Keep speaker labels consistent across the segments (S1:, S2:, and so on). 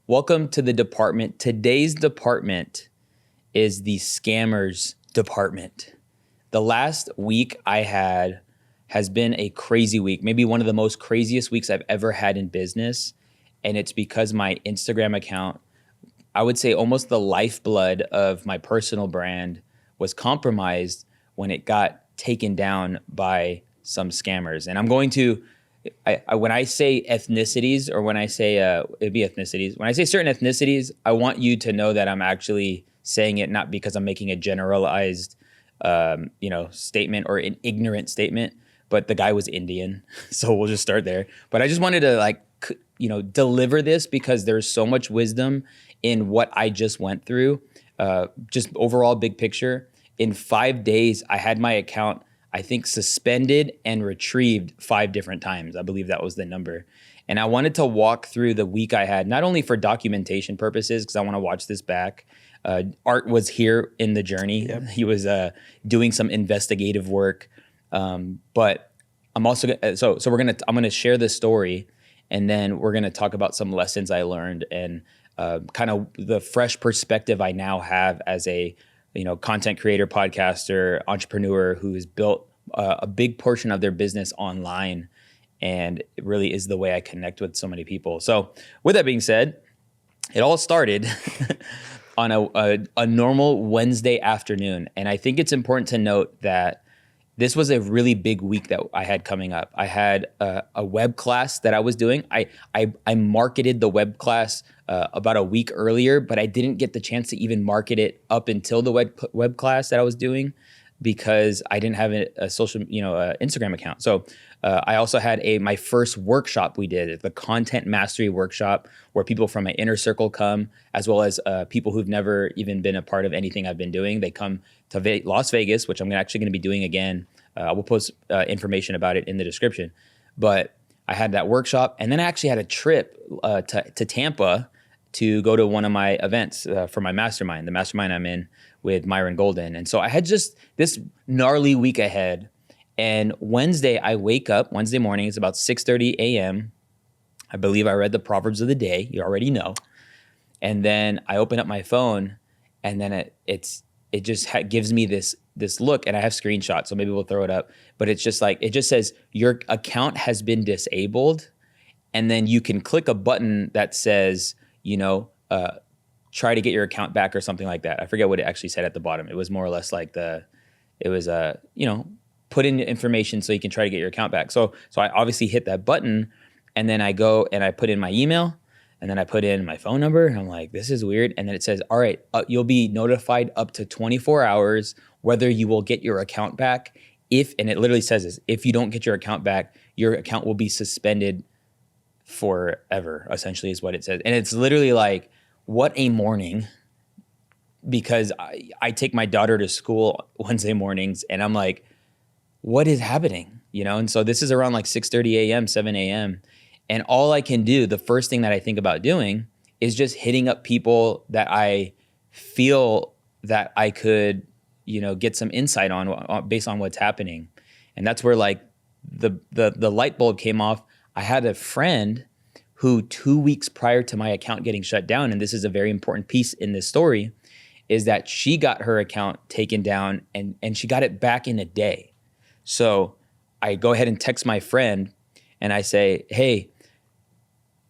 S1: Welcome to the department. Today's department is the scammers department. The last week I had has been a crazy week, maybe one of the most craziest weeks I've ever had in business. And it's because my Instagram account, I would say almost the lifeblood of my personal brand, was compromised when it got taken down by some scammers. And I'm going to, when I say ethnicities, or when I say, it'd be ethnicities, when I say certain ethnicities, I want you to know that I'm actually saying it not because I'm making a generalized, statement or an ignorant statement, but the guy was Indian. So we'll just start there. But I just wanted to deliver this because there's so much wisdom in what I just went through. Just overall big picture. In 5 days, I had my account, I think, suspended and retrieved 5 different times. I believe that was the number. And I wanted to walk through the week I had, not only for documentation purposes, because I want to watch this back. Art was here in the journey. Yep. He was doing some investigative work. But I'm also, I'm gonna share this story, and then we're gonna talk about some lessons I learned and kind of the fresh perspective I now have as a content creator, podcaster, entrepreneur who has built a big portion of their business online, and it really is the way I connect with so many people. So with that being said, it all started on a normal Wednesday afternoon, and I think it's important to note that this was a really big week that I had coming up. I had a web class that I was doing. I marketed the web class about a week earlier, but I didn't get the chance to even market it up until the web class that I was doing because I didn't have a social, Instagram account. So I also had my first workshop we did, the Content Mastery Workshop, where people from my inner circle come, as well as people who've never even been a part of anything I've been doing. They come to Las Vegas, which I'm actually going to be doing again. I will post information about it in the description. But I had that workshop, and then I actually had a trip to Tampa to go to one of my events for my mastermind, the mastermind I'm in with Myron Golden. And so I had just this gnarly week ahead. And Wednesday, I wake up, Wednesday morning, it's about 6:30 a.m. I believe I read the Proverbs of the day, you already know. And then I open up my phone, and then it just gives me this look, and I have screenshots, so maybe we'll throw it up. But it's just like, it just says, your account has been disabled. And then you can click a button that says, try to get your account back or something like that. I forget what it actually said at the bottom. It was more or less like put in information so you can try to get your account back. So I obviously hit that button, and then I go and I put in my email, and then I put in my phone number, and I'm like, this is weird. And then it says, all right, you'll be notified up to 24 hours whether you will get your account back. And it literally says this, if you don't get your account back, your account will be suspended forever, essentially is what it says. And it's literally like, what a morning, because I take my daughter to school Wednesday mornings, and I'm like, what is happening? And so this is around like 6:30 a.m., 7 a.m. And all I can do, the first thing that I think about doing is just hitting up people that I feel that I could, get some insight on based on what's happening. And that's where like the light bulb came off. I had a friend who 2 weeks prior to my account getting shut down, and this is a very important piece in this story, is that she got her account taken down and she got it back in a day. So I go ahead and text my friend and I say, hey,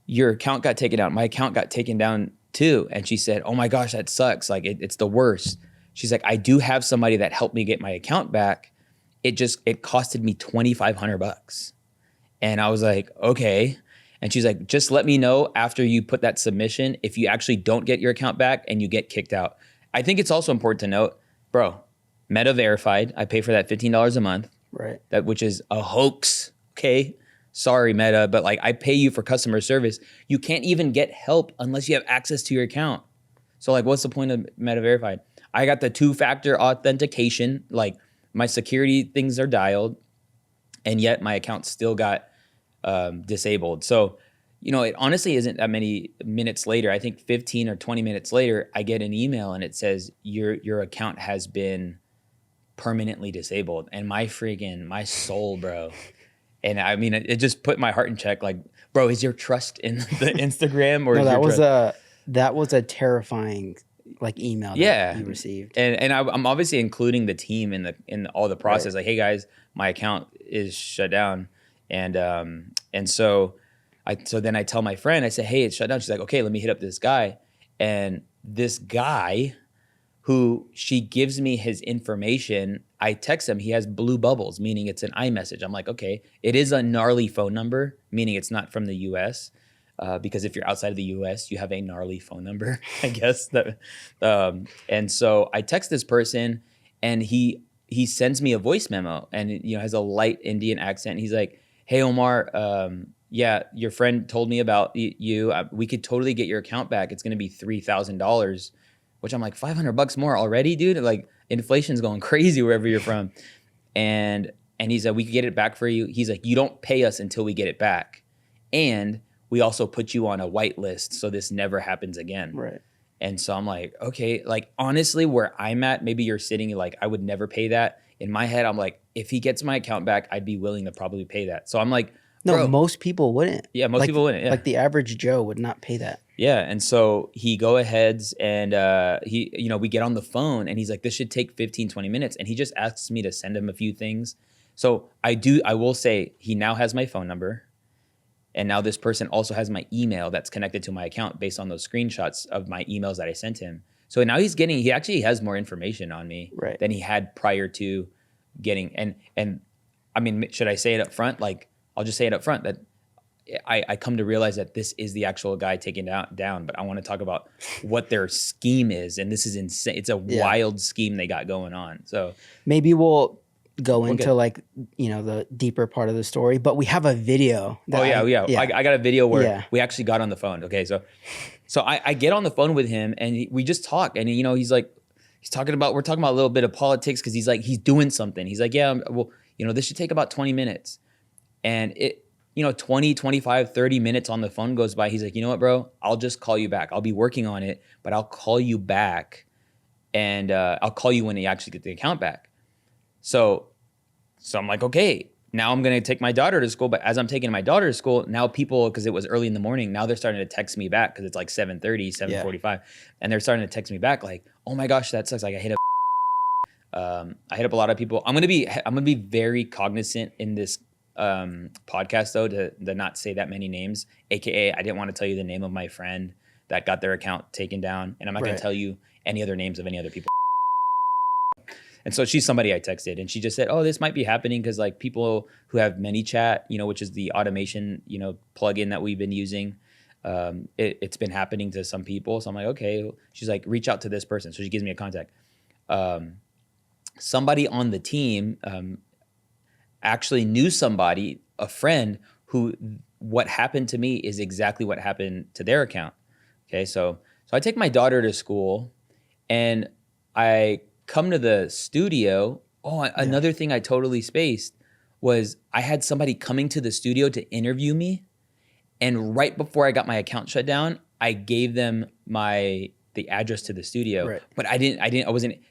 S1: your account got taken down. My account got taken down too. And she said, oh my gosh, that sucks. Like it's the worst. She's like, I do have somebody that helped me get my account back. It costed me $2,500. And I was like, okay. And she's like, just let me know after you put that submission if you actually don't get your account back and you get kicked out. I think it's also important to note, bro, Meta verified. I pay for that $15 a month.
S2: Right.
S1: Which is a hoax. Okay. Sorry, Meta, but like I pay you for customer service. You can't even get help unless you have access to your account. So like, what's the point of Meta verified? I got the 2-factor authentication, like my security things are dialed, and yet my account still got disabled. So, it honestly isn't that many minutes later. I think 15 or 20 minutes later, I get an email and it says your account has been permanently disabled. And my soul, bro. And it just put my heart in check. Like, bro, is your trust in the Instagram or
S2: no,
S1: is
S2: that
S1: your
S2: was
S1: trust?
S2: That was a terrifying like email that you received.
S1: And I'm obviously including the team in all the process. Like, hey guys, my account is shut down, and so then I tell my friend, I say, hey, it's shut down. She's like, okay, let me hit up this guy, and this guy, who she gives me his information, I text him. He has blue bubbles, meaning it's an iMessage. I'm like, okay, it is a gnarly phone number, meaning it's not from the U.S. Because if you're outside of the U.S., you have a gnarly phone number, I guess. And so I text this person, and he sends me a voice memo, and has a light Indian accent. He's like, "Hey Omar, yeah, your friend told me about you. We could totally get your account back. It's going to be $3,000." Which I'm like, $500 more already, dude. Like, inflation's going crazy wherever you're from. And he said, we could get it back for you. He's like, you don't pay us until we get it back. And we also put you on a white list, so this never happens again.
S2: Right.
S1: And so I'm like, okay, like, honestly, where I'm at, maybe you're sitting like, I would never pay that. In my head, I'm like, if he gets my account back, I'd be willing to probably pay that. So I'm like,
S2: no, most people wouldn't.
S1: Yeah, most people wouldn't. Yeah.
S2: Like the average Joe would not pay that.
S1: Yeah, and so he go aheads and we get on the phone, and he's like, this should take 15, 20 minutes. And he just asks me to send him a few things. So I will say he now has my phone number. And now this person also has my email that's connected to my account based on those screenshots of my emails that I sent him. So now he actually has more information on me than he had prior to getting. And I mean, should I say it up front? Like, I'll just say it up front that I come to realize that this is the actual guy taken down, but I want to talk about what their scheme is. And this is insane. It's a wild scheme they got going on. So
S2: maybe we'll go into like, the deeper part of the story, but we have a video.
S1: I got a video where we actually got on the phone. Okay. So I get on the phone with him, and we just talk, and we're talking about a little bit of politics. Cause he's like, he's doing something. He's like, yeah, well, this should take about 20 minutes. And 20, 25, 30 minutes on the phone goes by. He's like, you know what, bro? I'll just call you back. I'll be working on it, but I'll call you back, and I'll call you when you actually get the account back. So I'm like, okay, now I'm going to take my daughter to school. But as I'm taking my daughter to school, now people, because it was early in the morning, now they're starting to text me back because it's like 7:30, 7:45. And they're starting to text me back like, oh my gosh, that sucks. Like, I hit up a lot of people. I'm going to be very cognizant in this podcast though, to not say that many names, AKA I didn't want to tell you the name of my friend that got their account taken down, and I'm not going to tell you any other names of any other people. And so she's somebody I texted, and she just said, oh, this might be happening because like people who have ManyChat, which is the automation, plugin that we've been using, it's been happening to some people. So I'm like, okay. She's like, reach out to this person. So she gives me a contact. Somebody on the team actually knew somebody, a friend, who what happened to me is exactly what happened to their account. Okay, so I take my daughter to school, and I come to the studio. Another thing I totally spaced was I had somebody coming to the studio to interview me, and right before I got my account shut down, I gave them the address to the studio, but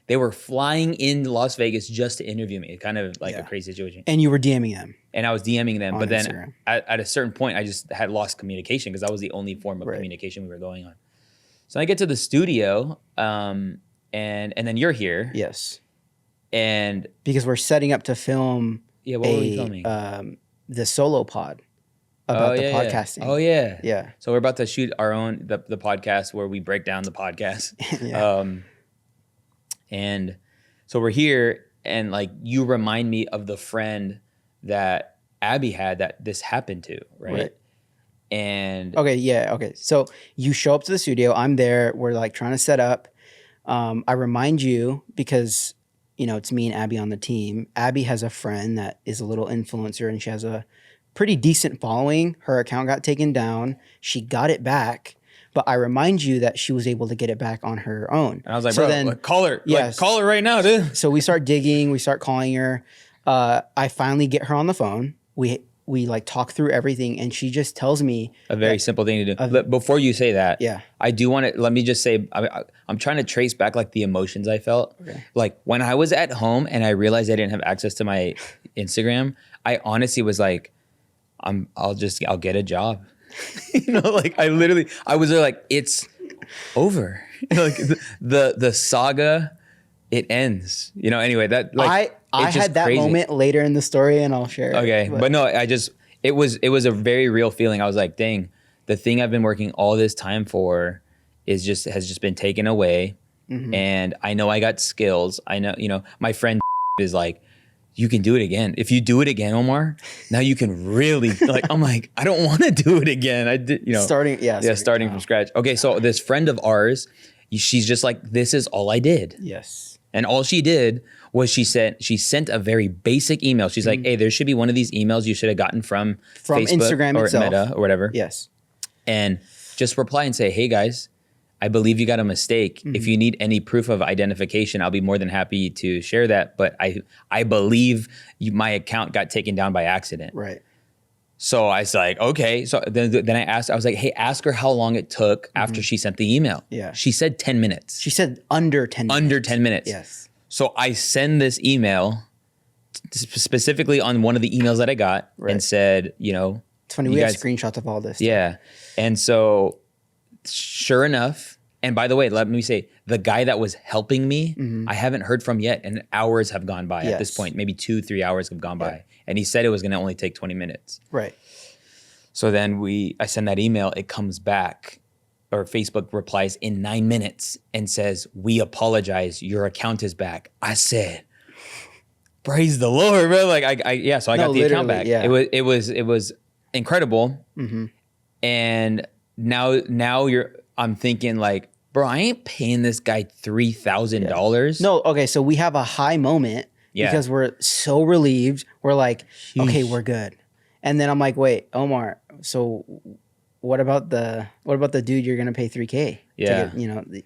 S1: they were flying in Las Vegas just to interview me. It's kind of like a crazy situation.
S2: And you were DMing them.
S1: And I was DMing them, but then
S2: Instagram.
S1: At a certain point, I just had lost communication because that was the only form of communication we were going on. So I get to the studio, and then you're here.
S2: Yes.
S1: And
S2: because we're setting up to film
S1: what were we filming?
S2: The solo pod. About the podcasting.
S1: Oh yeah.
S2: Yeah.
S1: So we're about to shoot our own the podcast where we break down the podcast. And so we're here, and like you remind me of the friend that Abby had that this happened to, right? And
S2: okay. So you show up to the studio, I'm there, we're like trying to set up. I remind you because it's me and Abby on the team. Abby has a friend that is a little influencer, and she has a pretty decent following. Her account got taken down. She got it back, but I remind you that she was able to get it back on her own.
S1: And I was like, bro, call her. Yes. Call her right now, dude.
S2: So we start digging. We start calling her. I finally get her on the phone. We like talk through everything, and she just tells me
S1: a very simple thing to do. Before you say that, I do want to, let me just say, I'm trying to trace back like the emotions I felt. Okay. Like when I was at home and I realized I didn't have access to my Instagram, I honestly was like, I'll get a job. Like I was like, it's over. Like the saga, it ends. You know. Anyway, that like
S2: I
S1: it's just
S2: had that
S1: crazy.
S2: moment later in the story, and I'll share it.
S1: Okay, but no, it was a very real feeling. I was like, dang, the thing I've been working all this time for has just been taken away, and I know I got skills. I know, my friend is like, you can do it again. If you do it again, Omar, now you can really like. I'm like, I don't want to do it again. I did, starting from scratch. Okay, so this friend of ours, she's just like, this is all I did.
S2: Yes.
S1: And all she did was she sent a very basic email. She's like, hey, there should be one of these emails you should have gotten from Facebook
S2: Instagram
S1: or
S2: itself.
S1: Meta or whatever.
S2: Yes.
S1: And just reply and say, hey guys, I believe you got a mistake. If you need any proof of identification, I'll be more than happy to share that. But I believe my account got taken down by accident.
S2: Right.
S1: So I was like, okay. So then I was like, hey, ask her how long it took after she sent the email.
S2: Yeah.
S1: She said 10 minutes.
S2: She said under 10 minutes.
S1: Under 10 minutes.
S2: Yes.
S1: So I send this email specifically on one of the emails that I got and said,
S2: It's funny, we have screenshots of all this.
S1: Yeah. And so sure enough, and by the way, let me say, the guy that was helping me, I haven't heard from yet, and hours have gone by at this point. Maybe 2-3 hours have gone by. And he said it was going to only take 20 minutes.
S2: Right.
S1: So then I send that email, it comes back, or Facebook replies in 9 minutes and says, we apologize, your account is back. I said, praise the Lord, bro. Like so I got the account back.
S2: Yeah.
S1: It was incredible. And now I'm thinking like, bro, I ain't paying this guy $3,000.
S2: No, okay, so we have a high moment because we're so relieved. We're like, okay, we're good. And then I'm like, wait, Omar, so what about the dude you're gonna pay $3,000?
S1: Yeah.
S2: To get,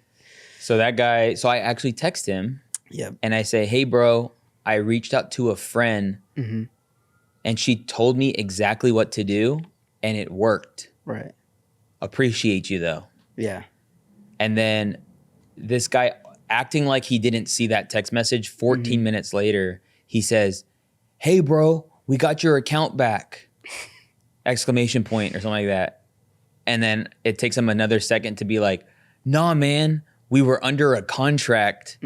S1: So that guy, so I actually text him
S2: yeah,
S1: and I say, hey bro, I reached out to a friend and she told me exactly what to do and it worked.
S2: right,
S1: Appreciate you though.
S2: yeah,
S1: And then this guy acting like he didn't see that text message, 14 minutes later, he says, hey bro, we got your account back. Exclamation point or something like that. And then it takes him another second to be like, nah, man, we were under a contract.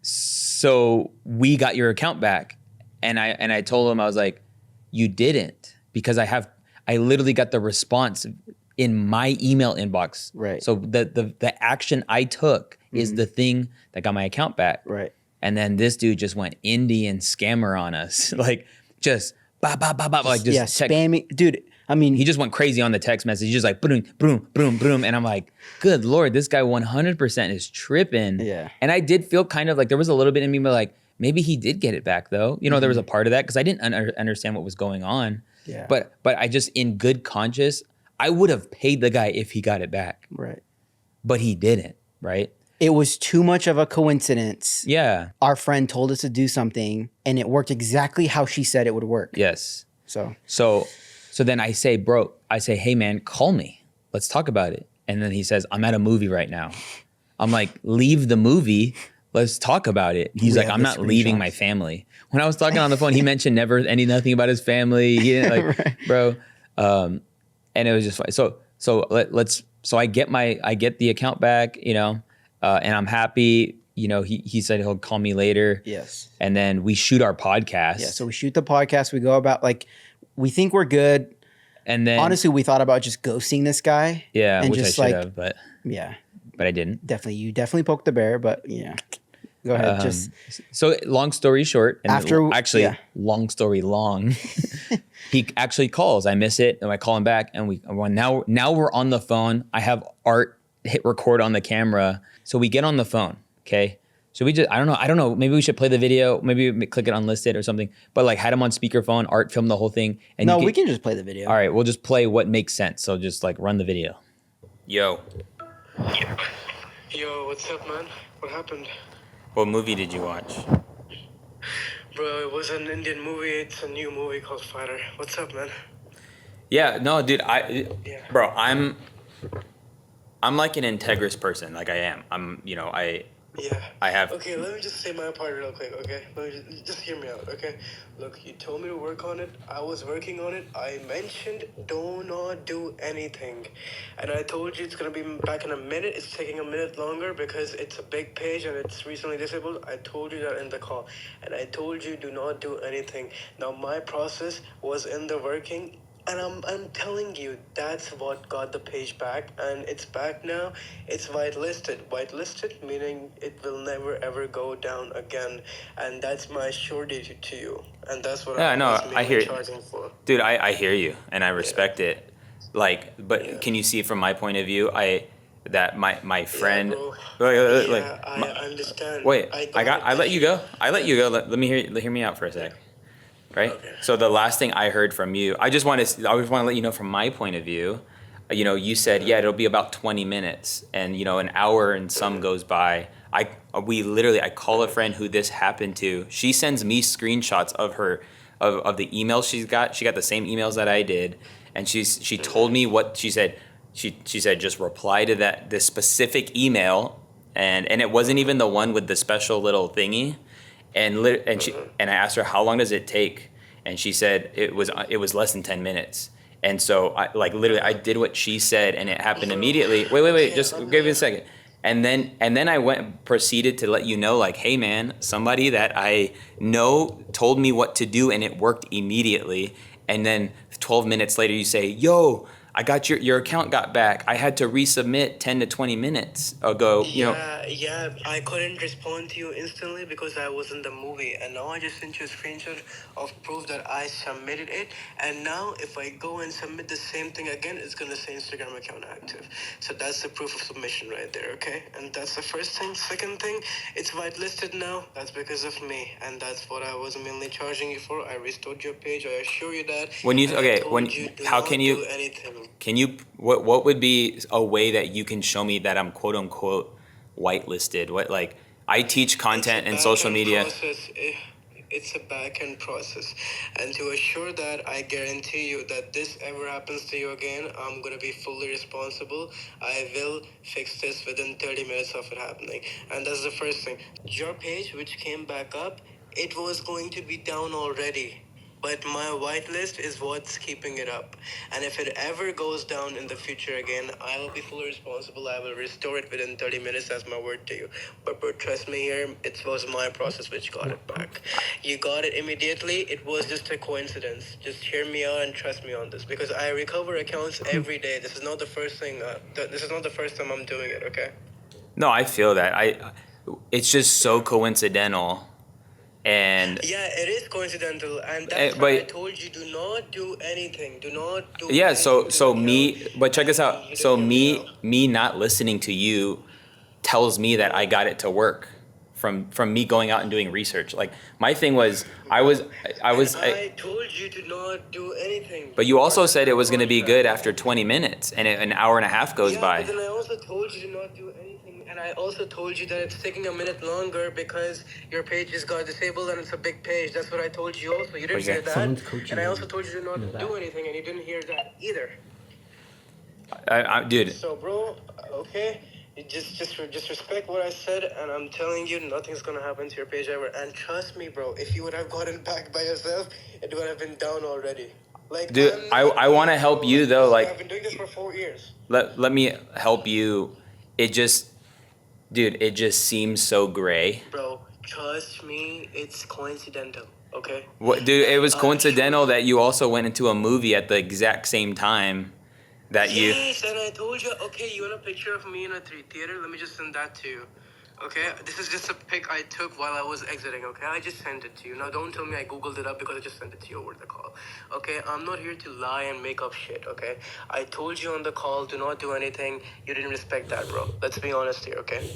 S1: So we got your account back. And I told him, I was like, you didn't, because I literally got the response in my email inbox.
S2: Right.
S1: So the action I took is the thing that got my account back.
S2: right.
S1: And then this dude just went Indian scammer on us. Like just bah, bah, bah, bah, like just
S2: spamming, dude. I mean,
S1: he just went crazy on the text message. He's just like boom, boom, boom, boom. And I'm like, good Lord, this guy 100% is tripping.
S2: Yeah.
S1: And I did feel kind of like there was a little bit in me, but like maybe he did get it back though. There was a part of that because I didn't understand what was going on.
S2: Yeah.
S1: But I just, in good conscience, I would have paid the guy if he got it back.
S2: right.
S1: But he didn't, right?
S2: It was too much of a coincidence.
S1: Yeah.
S2: Our friend told us to do something, and it worked exactly how she said it would work.
S1: Yes.
S2: So
S1: So then I say, hey man, call me. Let's talk about it. And then he says, I'm at a movie right now. I'm like, leave the movie. Let's talk about it. He's like, I'm not leaving my family. When I was talking on the phone, he mentioned nothing about his family. He didn't like,
S2: Right.
S1: bro. And it was just fine. So I get the account back, and I'm happy. He said he'll call me later.
S2: yes.
S1: And then we shoot our podcast.
S2: Yeah, so we shoot the podcast. We go about we think we're good.
S1: And then
S2: Honestly, we thought about just ghosting this guy.
S1: yeah,
S2: and
S1: which I
S2: just
S1: should have, but I didn't.
S2: definitely. You definitely poked the bear, but yeah. Go ahead.
S1: So long story short, and long story long, he actually calls. I miss it, and I call him back, and now we're on the phone. I have Art hit record on the camera, so we get on the phone. Okay, so we just I don't know. Maybe we should play the video. Maybe we click it unlisted or something. But had him on speakerphone. Art filmed the whole thing. And
S2: no, we can just play the video.
S1: All right, we'll just play what makes sense. So just run the video. Yo,
S3: what's up, man? What happened?
S1: what movie did you watch?
S3: Bro, it was an Indian movie. It's a new movie called Fighter. What's up, man?
S1: Yeah, no, dude, bro, I'm like an integrous person, like I am.
S3: Yeah.
S1: I have.
S3: Okay, let me just say my part real quick, okay? Let me just hear me out, okay? Look, you told me to work on it. I was working on it. I mentioned do not do anything. And I told you it's gonna be back in a minute. It's taking a minute longer because it's a big page and it's recently disabled. I told you that in the call. And I told you do not do anything. Now my process was in the working, and I'm telling you, that's what got the page back, and it's back now. It's whitelisted. Whitelisted meaning it will never ever go down again, and that's my surety to you, and that's what
S1: Yeah,
S3: I was
S1: no, I
S3: mainly
S1: hear,
S3: charging for.
S1: dude. I hear you, and I
S3: Yeah,
S1: respect it. Like, but
S3: yeah,
S1: can you see from my point of view, that my
S3: yeah,
S1: friend,
S3: bro.
S1: like,
S3: Yeah, I understand.
S1: wait,
S3: I got it
S1: I let
S3: that
S1: you
S3: you.
S1: go. I let you
S3: That's
S1: go. Let me hear me out for a
S3: yeah.
S1: sec. Right.
S3: Okay.
S1: So the last thing I heard from you, I just want to let you know from my point of view. You said, yeah, it'll be about 20 minutes, and an hour and some goes by. I call a friend who this happened to. She sends me screenshots of of the emails she's got. She got the same emails that I did, and she told me what she said. She said just reply to this specific email, and it wasn't even the one with the special little thingy, and I asked her how long does it take, and she said it was less than 10 minutes. And so I did what she said, and it happened
S3: Bro,
S1: immediately. Wait,
S3: okay,
S1: just give me a second. And then I proceeded to let you know, like, hey man, somebody that I know told me what to do, and it worked immediately. And then 12 minutes later, you say, yo, I got your account got back. I had to resubmit 10 to 20 minutes ago.
S3: yeah, I couldn't respond to you instantly because I was in the movie, and now I just sent you a screenshot of proof that I submitted it. And now, if I go and submit the same thing again, it's gonna say Instagram account active. So that's the proof of submission right there, okay? And that's the first thing. Second thing, it's whitelisted now. That's because of me, and that's what I was mainly charging you for. I restored your page. I assure you that,
S1: When you
S3: and I
S1: okay,
S3: told
S1: when
S3: you do
S1: how can
S3: not do
S1: you
S3: anything.
S1: what would be a way that you can show me that I'm quote unquote whitelisted? What, like, I teach
S3: It's a
S1: content in
S3: back
S1: social
S3: end
S1: media.
S3: process. It's a back end process. And to assure that, I guarantee you that this ever happens to you again, I'm going to be fully responsible. I will fix this within 30 minutes of it happening. And that's the first thing. Your page, which came back up, it was going to be down already. But my whitelist is what's keeping it up. And if it ever goes down in the future again, I will be fully responsible. I will restore it within 30 minutes. That's my word to you. But trust me here, it was my process which got it back. You got it immediately. It was just a coincidence. Just hear me out and trust me on this. Because I recover accounts every day. This is not the first thing. This is not the first time I'm doing it, okay?
S1: No, I feel that. It's just so coincidental. And
S3: Yeah, it is coincidental, and
S1: eh,
S3: that's why I
S1: but
S3: told you do not do anything. Do not do
S1: yeah,
S3: anything to the account,
S1: but check this
S3: and
S1: out.
S3: you didn't
S1: So
S3: hear me out.
S1: me not listening to you tells me that I got it to work from me going out and doing research. Like, my thing was,
S3: And I told you to not do anything.
S1: but you also
S3: Part of
S1: said it
S3: your
S1: was going to be
S3: contract.
S1: good after 20 minutes, and an hour and a half goes
S3: Yeah, but
S1: by.
S3: then I also told you to not do anything, and I also told you that it's taking a minute longer because your page just got disabled and it's a big page. That's what I told you also. You didn't
S1: What'd you
S3: hear
S1: say?
S3: that.
S2: Someone's coaching
S3: And I
S2: you
S3: also told you to
S2: in the
S3: not
S2: back.
S3: do anything, and you didn't hear that either.
S1: Dude,
S3: So, bro, okay, you just respect what I said, and I'm telling you, nothing's gonna happen to your page ever. And trust me, bro, if you would have gotten back by yourself, it would have been down already. Like,
S1: dude,
S3: I'm
S1: I
S3: not
S1: I want to
S3: weak,
S1: help
S3: bro.
S1: you
S3: Like,
S1: though.
S3: I've been doing this for 4 years.
S1: Let me help you. It just, dude, it just seems so gray.
S3: Bro, trust me, it's coincidental. Okay.
S1: What, dude? It
S3: And
S1: was
S3: I'm sure
S1: coincidental
S3: you.
S1: that you also went into a movie at the exact same time that you.
S3: Yes, and I told you, okay, you want a picture of me in a theater? Let me just send that to you. Okay, this is just a pic I took while I was exiting, okay? I just sent it to you. Now, don't tell me I Googled it up because I just sent it to you over the call. Okay, I'm not here to lie and make up shit, okay? I told you on the call, do not do anything. You didn't respect that, bro. Let's be honest here, okay?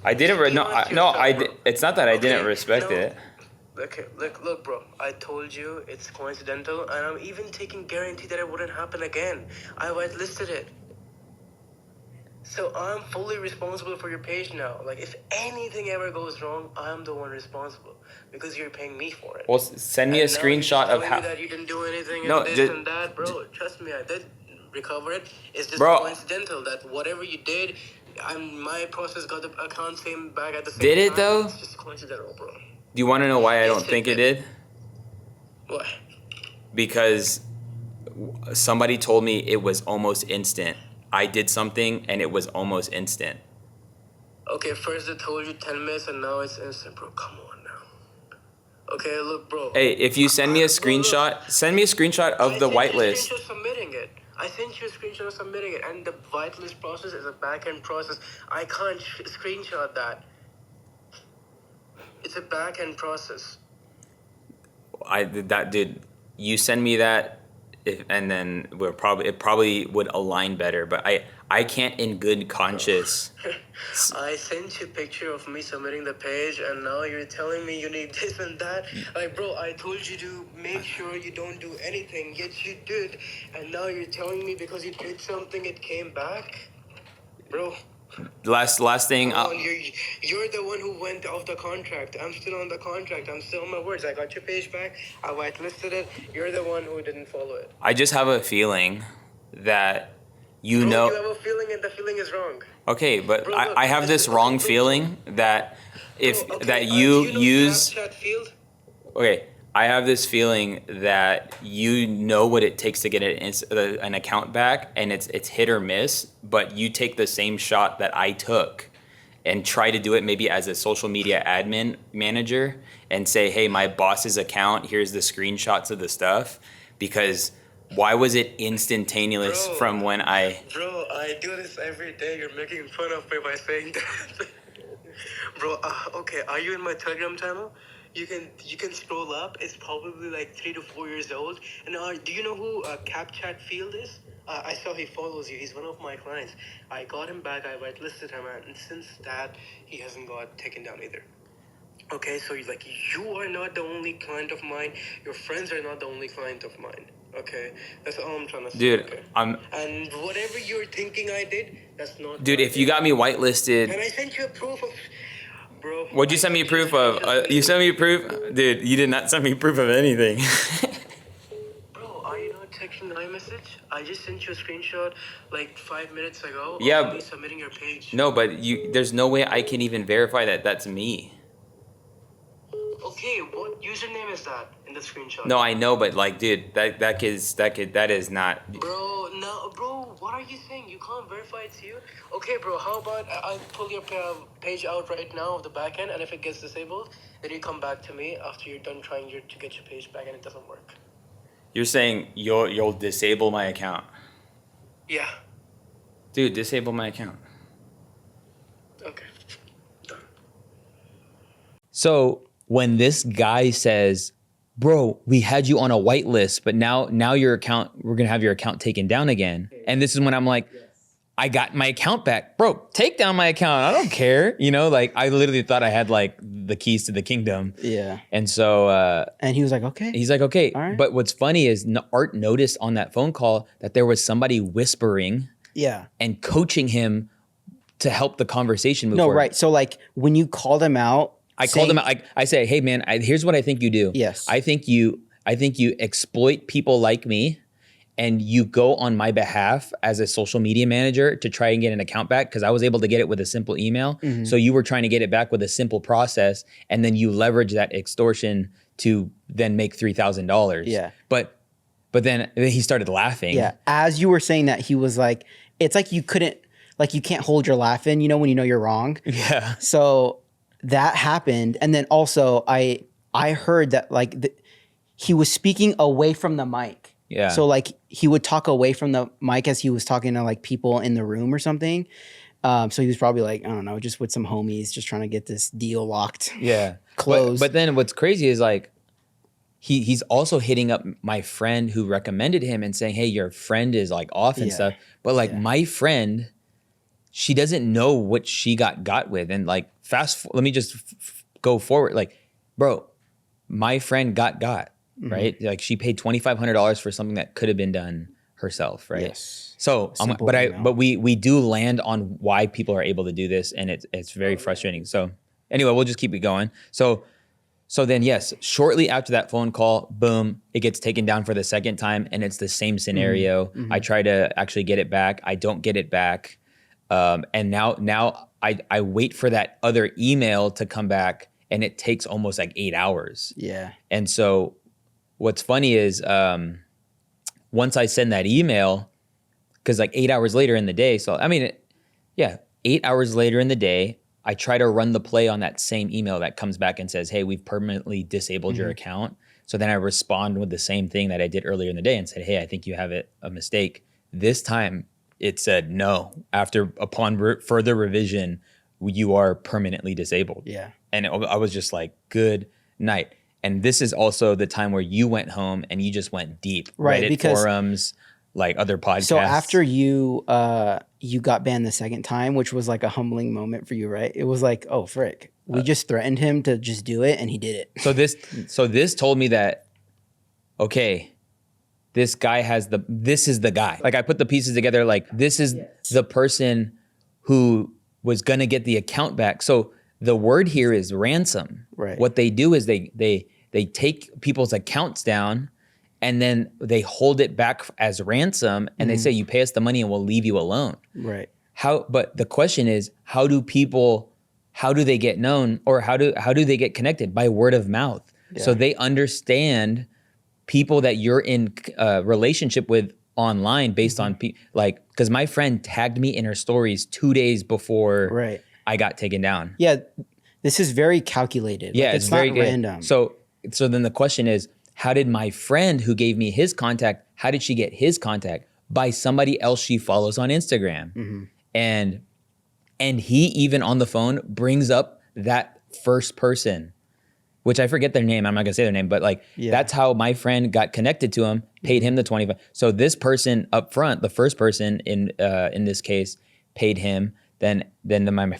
S1: I didn't.
S3: Be
S1: No,
S3: honest to
S1: no.
S3: yourself, bro.
S1: It's not that I didn't
S3: Okay,
S1: respect
S3: now,
S1: it.
S3: okay, look, bro. I told you it's coincidental, and I'm even taking guarantee that it wouldn't happen again. I whitelisted it. So I'm fully responsible for your page now. Like, if anything ever goes wrong, I'm the one responsible because you're paying me for it.
S1: Well, send me a
S3: And now you're just
S1: screenshot of
S3: telling me
S1: how.
S3: that you didn't do anything
S1: No,
S3: and this and that, bro. Trust me, I did. recover it. It's just
S1: Bro.
S3: coincidental that whatever you did, my process got the account same back at the same
S1: Did
S3: time.
S1: it though?
S3: It's just coincidental, bro.
S1: Do you want to know why I
S3: Yes,
S1: don't
S3: it
S1: think it
S3: did.
S1: did?
S3: What?
S1: Because somebody told me it was almost instant. I did something and it was almost instant.
S3: Okay, first they told you 10 minutes and now it's instant, bro. Come on now. Okay, look, bro.
S1: Hey, if you send me a
S3: Bro, look.
S1: screenshot, send me a screenshot of
S3: I
S1: the
S3: sent you a
S1: whitelist.
S3: screenshot submitting it. I sent you a screenshot of submitting it, and the whitelist process is a back-end process. I can't screenshot that. It's a back-end process.
S1: Dude, you send me that, and then it probably would align better. But I can't in good conscience.
S3: I sent you a picture of me submitting the page, and now you're telling me you need this and that. Like, bro, I told you to make sure you don't do anything, yet you did. And now you're telling me because you did something, it came back? Bro.
S1: Last thing.
S3: Come on, you're the one who went off the contract. I'm still on the contract. I'm still on my words. I got your page back. I whitelisted it. You're the one who didn't follow it.
S1: I just have a feeling that
S3: Bro, you have a feeling and the feeling is wrong.
S1: Okay, but
S3: Bro, look,
S1: I have this wrong feeling that if
S3: Bro, okay,
S1: that
S3: do
S1: you
S3: know
S1: use.
S3: Snapchat field?
S1: Okay, I have this feeling that you know what it takes to get an account back, and it's hit or miss. But you take the same shot that I took, and try to do it maybe as a social media admin manager, and say, "Hey, my boss's account. Here's the screenshots of the stuff," because why was it instantaneous from when I?
S3: Bro, I do this every day. You're making fun of me by saying that. Bro, okay, are you in my Telegram channel? You can scroll up. It's probably like 3 to 4 years old. And do you know who CapChat Field is? I saw he follows you. He's one of my clients. I got him back. I whitelisted him, and since that, he hasn't got taken down either. Okay, so you are not the only client of mine. Your friends are not the only client of mine. Okay, that's all I'm trying to say.
S1: Dude,
S3: okay?
S1: I'm.
S3: And whatever you're thinking I did, that's not.
S1: Dude, if you got me whitelisted.
S3: And I sent you a proof of. Bro.
S1: What'd you send me proof of? You sent me proof? Dude, you did not send me proof of anything.
S3: Bro, are you not checking iMessage? I just sent you a screenshot like 5 minutes ago
S1: Yeah.
S3: of me submitting your page.
S1: No, but there's no way I can even verify that that's me.
S3: Okay, what username is that in the screenshot?
S1: No, I know, but like, dude, that is not.
S3: Bro, no, bro, what are you saying? You can't verify it's you? Okay, bro, how about I pull your page out right now of the back end, and if it gets disabled, then you come back to me after you're done trying to get your page back and it doesn't work.
S1: You're saying you'll disable my account?
S3: Yeah.
S1: Dude, disable my account.
S3: Okay. Done.
S1: So when this guy says, "Bro, we had you on a whitelist, but now your account, we're gonna have your account taken down again," and this is when I'm like, I got my account back. Bro, take down my account. I don't care. You know, like I literally thought I had like the keys to the kingdom.
S2: Yeah.
S1: And so
S2: And he was like, okay.
S1: he's like, okay.
S2: All right.
S1: But what's funny is Art noticed on that phone call that there was somebody whispering
S2: Yeah.
S1: and coaching him to help the conversation move
S2: No,
S1: forward.
S2: right. So like when you called him out,
S1: I called him out. I say, hey man, here's what I think you do.
S2: Yes.
S1: I think you exploit people like me, and you go on my behalf as a social media manager to try and get an account back, because I was able to get it with a simple email.
S2: Mm-hmm.
S1: So you were trying to get it back with a simple process, and then you leverage that extortion to then make $3,000.
S2: Yeah.
S1: But then he started laughing.
S2: yeah, as you were saying that, he was like, it's like you can't hold your laugh in, when you know you're wrong.
S1: Yeah.
S2: So that happened. And then also I heard that he was speaking away from the mic.
S1: Yeah.
S2: So like he would talk away from the mic as he was talking to like people in the room or something. So he was probably like, I don't know, just with some homies, just trying to get this deal locked.
S1: Yeah.
S2: Closed.
S1: But then what's crazy is like, he's also hitting up my friend who recommended him and saying, hey, your friend is like off and
S2: Yeah.
S1: stuff. But like
S2: Yeah.
S1: my friend, she doesn't know what she got with. And like let me just go forward. Like, bro, my friend got,
S2: Mm-hmm.
S1: right? Like she paid $2,500 for something that could have been done herself, right?
S2: Yes.
S1: So,
S2: Simple
S1: but
S2: email.
S1: we do land on why people are able to do this, and it's very frustrating. So anyway, we'll just keep it going. So So then, yes, shortly after that phone call, boom, it gets taken down for the second time, and it's the same scenario. I try to actually get it back. I don't get it back. And now I wait for that other email to come back, and it takes almost like 8 hours.
S2: Yeah.
S1: And so what's funny is once I send that email, because like 8 hours later in the day, so I mean, 8 hours later in the day, I try to run the play on that same email that comes back and says, hey, we've permanently disabled your account. So then I respond with the same thing that I did earlier in the day and said, hey, I think you have a mistake. This time it said no. Upon further revision, you are permanently disabled.
S2: Yeah.
S1: And I was just like, good night. And this is also the time where you went home and you just went deep.
S2: Right,
S1: Reddit
S2: because
S1: forums, like other podcasts.
S2: So after you got banned the second time, which was like a humbling moment for you, right? It was like, oh frick, we just threatened him to just do it, and he did it.
S1: So this told me that, okay, this is the guy. Like I put the pieces together. Like this is the person who was gonna get the account back. So the word here is ransom.
S2: Right.
S1: What they do is they take people's accounts down, and then they hold it back as ransom, and they say, you pay us the money and we'll leave you alone.
S2: Right.
S1: But the question is, how do they get known, or how do they get connected? By word of mouth.
S2: Yeah.
S1: So they understand people that you're in relationship with online based on because my friend tagged me in her stories 2 days before I got taken down.
S2: Yeah. This is very calculated.
S1: Yeah.
S2: Like,
S1: it's very
S2: not random.
S1: So then the question is, how did my friend who gave me his contact, how did she get his contact? By somebody else she follows on Instagram. And he even on the phone brings up that first person, which I forget their name. I'm not gonna say their name, but that's how my friend got connected to him, paid him the 25. So this person up front, the first person in this case, paid him. Then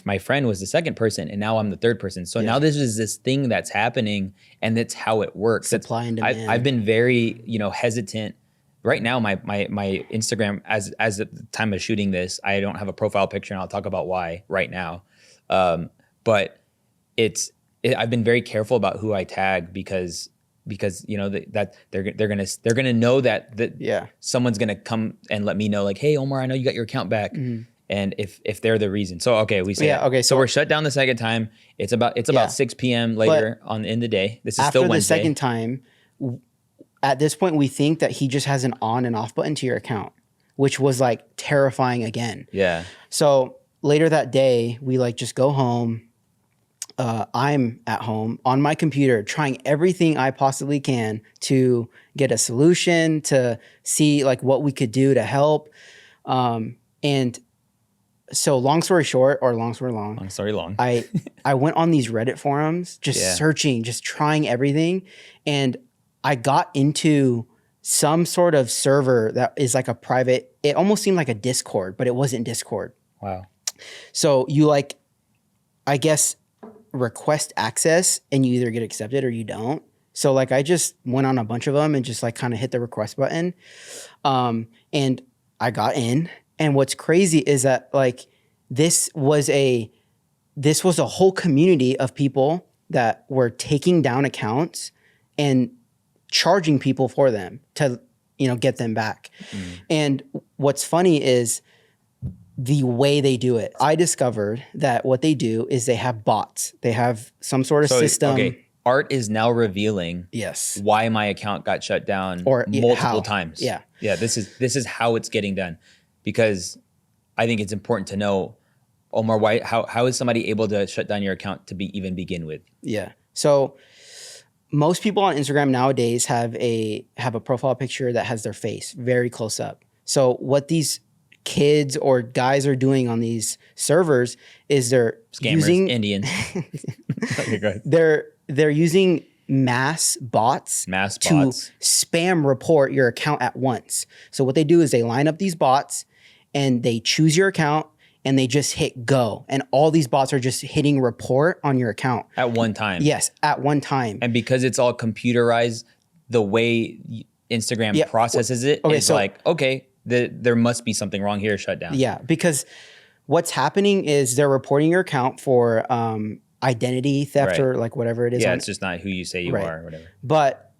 S1: my friend was the second person, and now I'm the third person. So now this is this thing that's happening, and that's how it works.
S2: Supply and demand.
S1: I've been very hesitant. Right now, my Instagram, as at the time of shooting this, I don't have a profile picture, and I'll talk about why right now. But I've been very careful about who I tag because that they're gonna know that someone's gonna come and let me know, like, hey Omar, I know you got your account back. And if they're the reason. So okay, we say
S2: okay.
S1: So we're shut down the second time. It's about 6 p.m. later in the day. This is
S2: after
S1: still Wednesday.
S2: the second time, at this point, we think that he just has an on and off button to your account, which was like terrifying again.
S1: Yeah.
S2: So later that day, we just go home. I'm at home on my computer trying everything I possibly can to get a solution, to see what we could do to help. And so long story short, or long story long.
S1: Long story long.
S2: I went on these Reddit forums, searching, just trying everything. And I got into some sort of server that is like a private, it almost seemed like a Discord, but it wasn't Discord.
S1: Wow.
S2: So you I guess, request access and you either get accepted or you don't. So I just went on a bunch of them and just kind of hit the request button. And I got in. And what's crazy is that this was a whole community of people that were taking down accounts and charging people for them to get them back. And what's funny is the way they do it. I discovered that what they do is they have bots. They have some sort of system.
S1: Okay. Art is now revealing why my account got shut down multiple times.
S2: Yeah.
S1: Yeah. This is how it's getting done. Because I think it's important to know, Omar, how is somebody able to shut down your account to even begin with?
S2: Yeah. So most people on Instagram nowadays have a profile picture that has their face very close up. So what these kids or guys are doing on these servers is they're
S1: scammers,
S2: using
S1: Indians. Okay, go ahead.
S2: They're using mass bots to spam report your account at once. So what they do is they line up these bots and they choose your account and they just hit go. And all these bots are just hitting report on your account.
S1: At one time.
S2: Yes, at one time.
S1: And because it's all computerized, the way Instagram processes it is there must be something wrong here, shut down.
S2: Yeah, because what's happening is they're reporting your account for identity theft
S1: Right.
S2: or like whatever it is.
S1: Yeah,
S2: on
S1: it's just not who you say you
S2: Right.
S1: are or whatever.
S2: But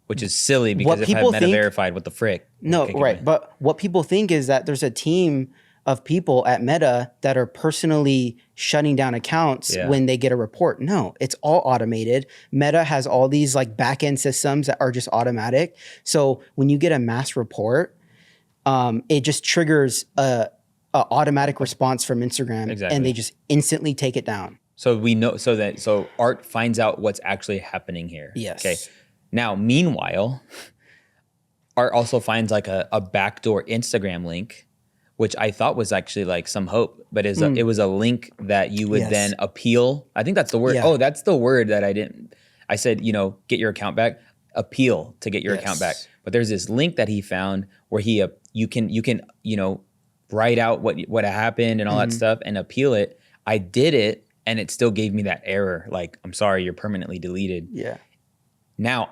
S1: Which is silly because
S2: what
S1: if I had
S2: people
S1: Meta
S2: think-
S1: verified, what the frick?
S2: no,
S1: Kick it
S2: right.
S1: away.
S2: But what people think is that there's a team of people at Meta that are personally shutting down accounts
S1: Yeah.
S2: when they get a report. No, it's all automated. Meta has all these like back end systems that are just automatic. So when you get a mass report, it just triggers a automatic response from Instagram,
S1: Exactly.
S2: and they just instantly take it down.
S1: So we know, so Art finds out what's actually happening here.
S2: Yes.
S1: Okay. Now, meanwhile, Art also finds like a backdoor Instagram link, which I thought was actually like some hope, but it was a link that you would
S2: Yes.
S1: then appeal. I think that's the word.
S2: Yeah.
S1: Oh, that's the word that I didn't. I said, get your account back. Appeal to get your
S2: Yes.
S1: account back. But there's this link that he found where you can write out what happened and all that stuff and appeal it. I did it, and it still gave me that error. Like, I'm sorry, you're permanently deleted.
S2: Yeah.
S1: Now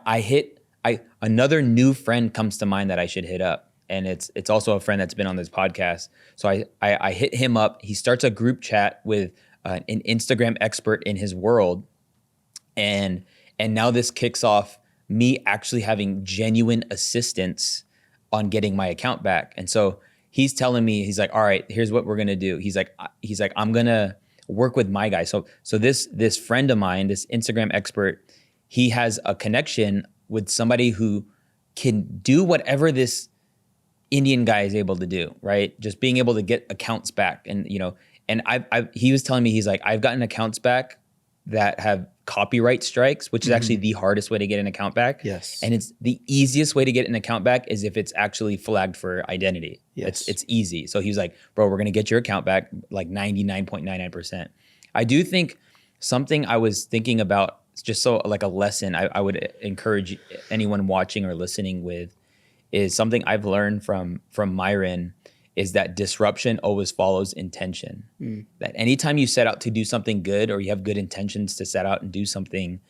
S1: another new friend comes to mind that I should hit up. And it's also a friend that's been on this podcast. So I hit him up. He starts a group chat with an Instagram expert in his world. And now this kicks off me actually having genuine assistance on getting my account back. And so he's telling me, he's like, all right, here's what we're going to do. He's like, I'm going to work with my guy. So this friend of mine, this Instagram expert, he has a connection with somebody who can do whatever this Indian guy is able to do, right? Just being able to get accounts back. And, he was telling me, he's like, I've gotten accounts back that have copyright strikes, which is actually the hardest way to get an account back.
S2: Yes.
S1: And it's the easiest way to get an account back is if it's actually flagged for identity.
S2: Yes.
S1: It's easy. So he was like, bro, we're going to get your account back like 99.99%. I do think something I was thinking about, just so like a lesson I would encourage anyone watching or listening with, is something I've learned from Myron, is that disruption always follows intention. That anytime you set out to do something good, or you have good intentions to set out and do something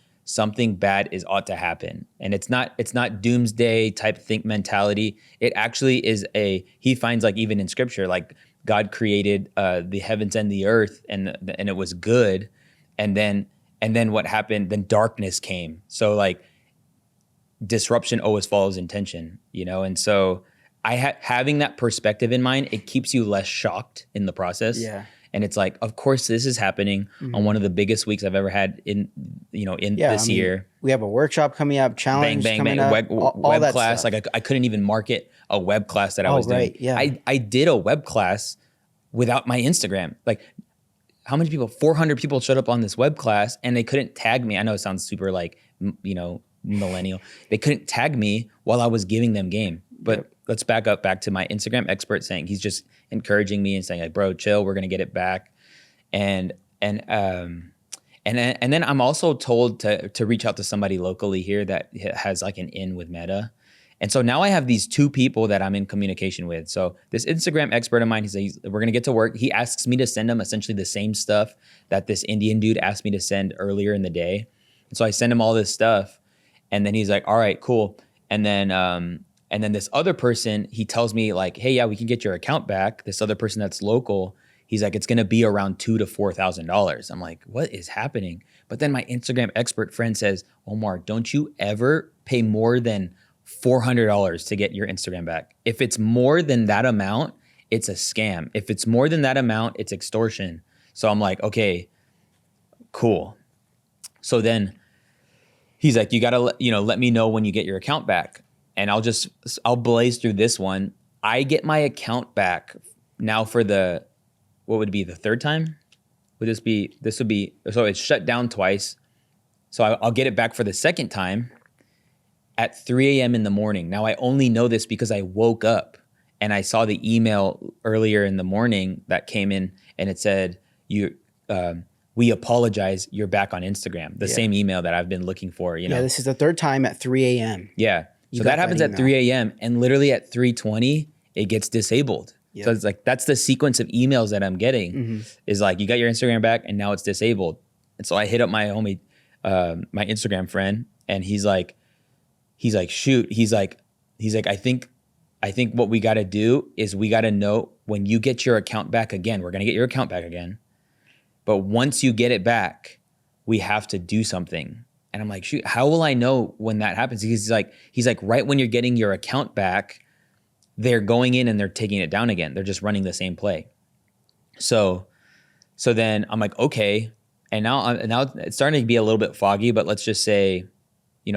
S1: bad is ought to happen. And it's not doomsday type think mentality. It actually is he finds, like, even in scripture, like God created the heavens and the earth, and it was good. And then what happened? Then darkness came. So like disruption always follows intention, And so having that perspective in mind, it keeps you less shocked in the process.
S2: Yeah.
S1: And it's like, of course, this is happening on one of the biggest weeks I've ever had in this year.
S2: We have a workshop coming up, challenge
S1: Bang,
S2: coming
S1: bang,
S2: up, all
S1: web
S2: that
S1: class.
S2: stuff.
S1: Like I couldn't even market a web class that I was doing.
S2: Right, yeah.
S1: I did a web class without my Instagram. Like, how many people? 400 people showed up on this web class, and they couldn't tag me. I know it sounds super like, millennial. They couldn't tag me while I was giving them game. But let's back to my Instagram expert saying, he's just encouraging me and saying, like, bro, chill, we're gonna get it back. And then I'm also told to reach out to somebody locally here that has like an in with Meta. And so now I have these two people that I'm in communication with. So this Instagram expert of mine, we're going to get to work. He asks me to send him essentially the same stuff that this Indian dude asked me to send earlier in the day. And so I send him all this stuff, and then he's like, all right, cool. And then this other person, he tells me like, hey, yeah, we can get your account back. This other person that's local, he's like, it's going to be around $2,000 to $4,000. I'm like, what is happening? But then my Instagram expert friend says, Omar, don't you ever pay more than $400 to get your Instagram back. If it's more than that amount, it's a scam. If it's more than that amount, it's extortion. So I'm like, okay, cool. So then he's like, you gotta let me know when you get your account back. And I'll blaze through this one. I get my account back now for what would be the third time? So it's shut down twice. So I'll get it back for the second time at 3 a.m. in the morning. Now I only know this because I woke up and I saw the email earlier in the morning that came in, and it said, we apologize, you're back on Instagram. The same email that I've been looking for,
S2: Yeah, this is the third time at 3 a.m.
S1: Yeah.
S2: You
S1: So
S2: got
S1: that
S2: that
S1: happens at
S2: email.
S1: 3 a.m. and literally at 3:20, it gets disabled.
S2: Yep.
S1: So it's like, that's the sequence of emails that I'm getting is like, you got your Instagram back and now it's disabled. And so I hit up my homie, my Instagram friend, and he's like, shoot, he's like, I think what we got to do is we got to know when you get your account back again, we're going to get your account back again. But once you get it back, we have to do something. And I'm like, shoot, how will I know when that happens? He's like, right when you're getting your account back, they're going in and they're taking it down again. They're just running the same play. So then I'm like, okay. And now it's starting to be a little bit foggy, but let's just say,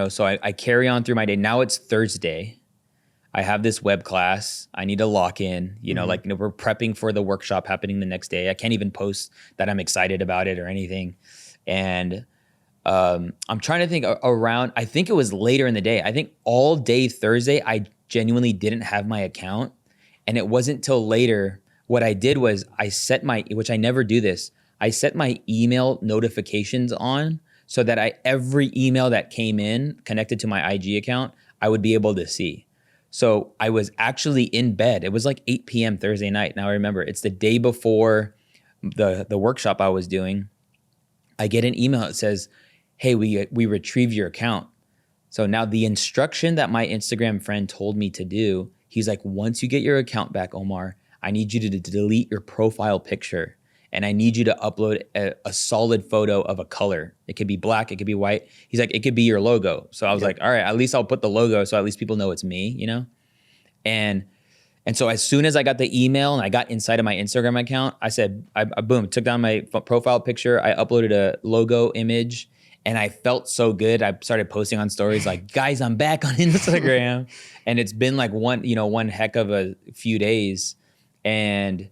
S1: so I carry on through my day. Now it's Thursday. I have this web class. I need to lock in, we're prepping for the workshop happening the next day. I can't even post that I'm excited about it or anything. And I'm trying to think around, I think it was later in the day. I think all day Thursday, I genuinely didn't have my account. And it wasn't till later. What I did was I set which I never do this, I set my email notifications on so that every email that came in connected to my IG account, I would be able to see. So I was actually in bed. It was like 8 p.m. Thursday night. Now I remember it's the day before the workshop I was doing. I get an email that says, hey, we retrieved your account. So now the instruction that my Instagram friend told me to do, he's like, once you get your account back, Omar, I need you to delete your profile picture. And I need you to upload a solid photo of a color. It could be black, it could be white. He's like, it could be your logo. So I was like, all right, at least I'll put the logo so at least people know it's me, And so as soon as I got the email and I got inside of my Instagram account, I said, I boom, took down my profile picture. I uploaded a logo image and I felt so good. I started posting on stories like, guys, I'm back on Instagram. And it's been like one heck of a few days. And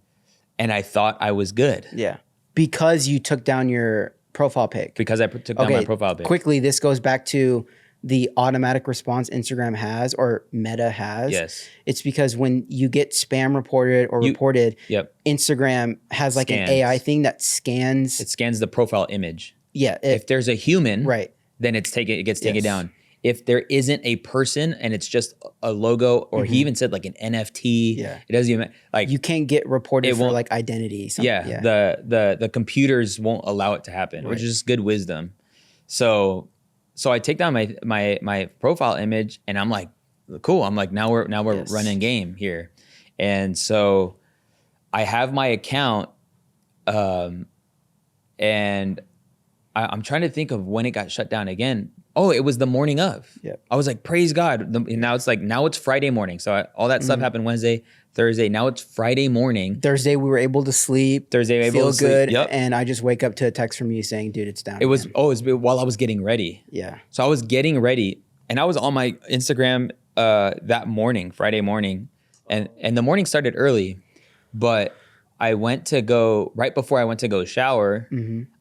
S1: I thought I was good.
S2: Yeah. Because you took down your profile pic.
S1: Because I took down my profile pic.
S2: Quickly, this goes back to the automatic response Instagram has or Meta has.
S1: Yes.
S2: It's because when you get spam reported or reported, Instagram has like an AI thing that scans.
S1: It scans the profile image.
S2: Yeah.
S1: If there's a human,
S2: right,
S1: then it gets taken down. If there isn't a person and it's just a logo, or he even said like an NFT, it doesn't even like
S2: you can't get reported for like identity.
S1: The computers won't allow it to happen, which is just good wisdom. So I take down my profile image and I'm like, cool. I'm like, now we're running game here, and so I have my account, and I'm trying to think of when it got shut down again. Oh, it was the morning of.
S2: Yep.
S1: I was like, praise God. Now it's Friday morning. So all that stuff happened Wednesday, Thursday. Now it's Friday morning.
S2: Thursday, we were able to sleep.
S1: Thursday, able to sleep.
S2: Feel good.
S1: Yep.
S2: And I just wake up to a text from you saying, dude, it's down.
S1: It was while I was getting ready.
S2: Yeah.
S1: So I was getting ready and I was on my Instagram that morning, Friday morning. And the morning started early, but I went to go, right before I went to go shower,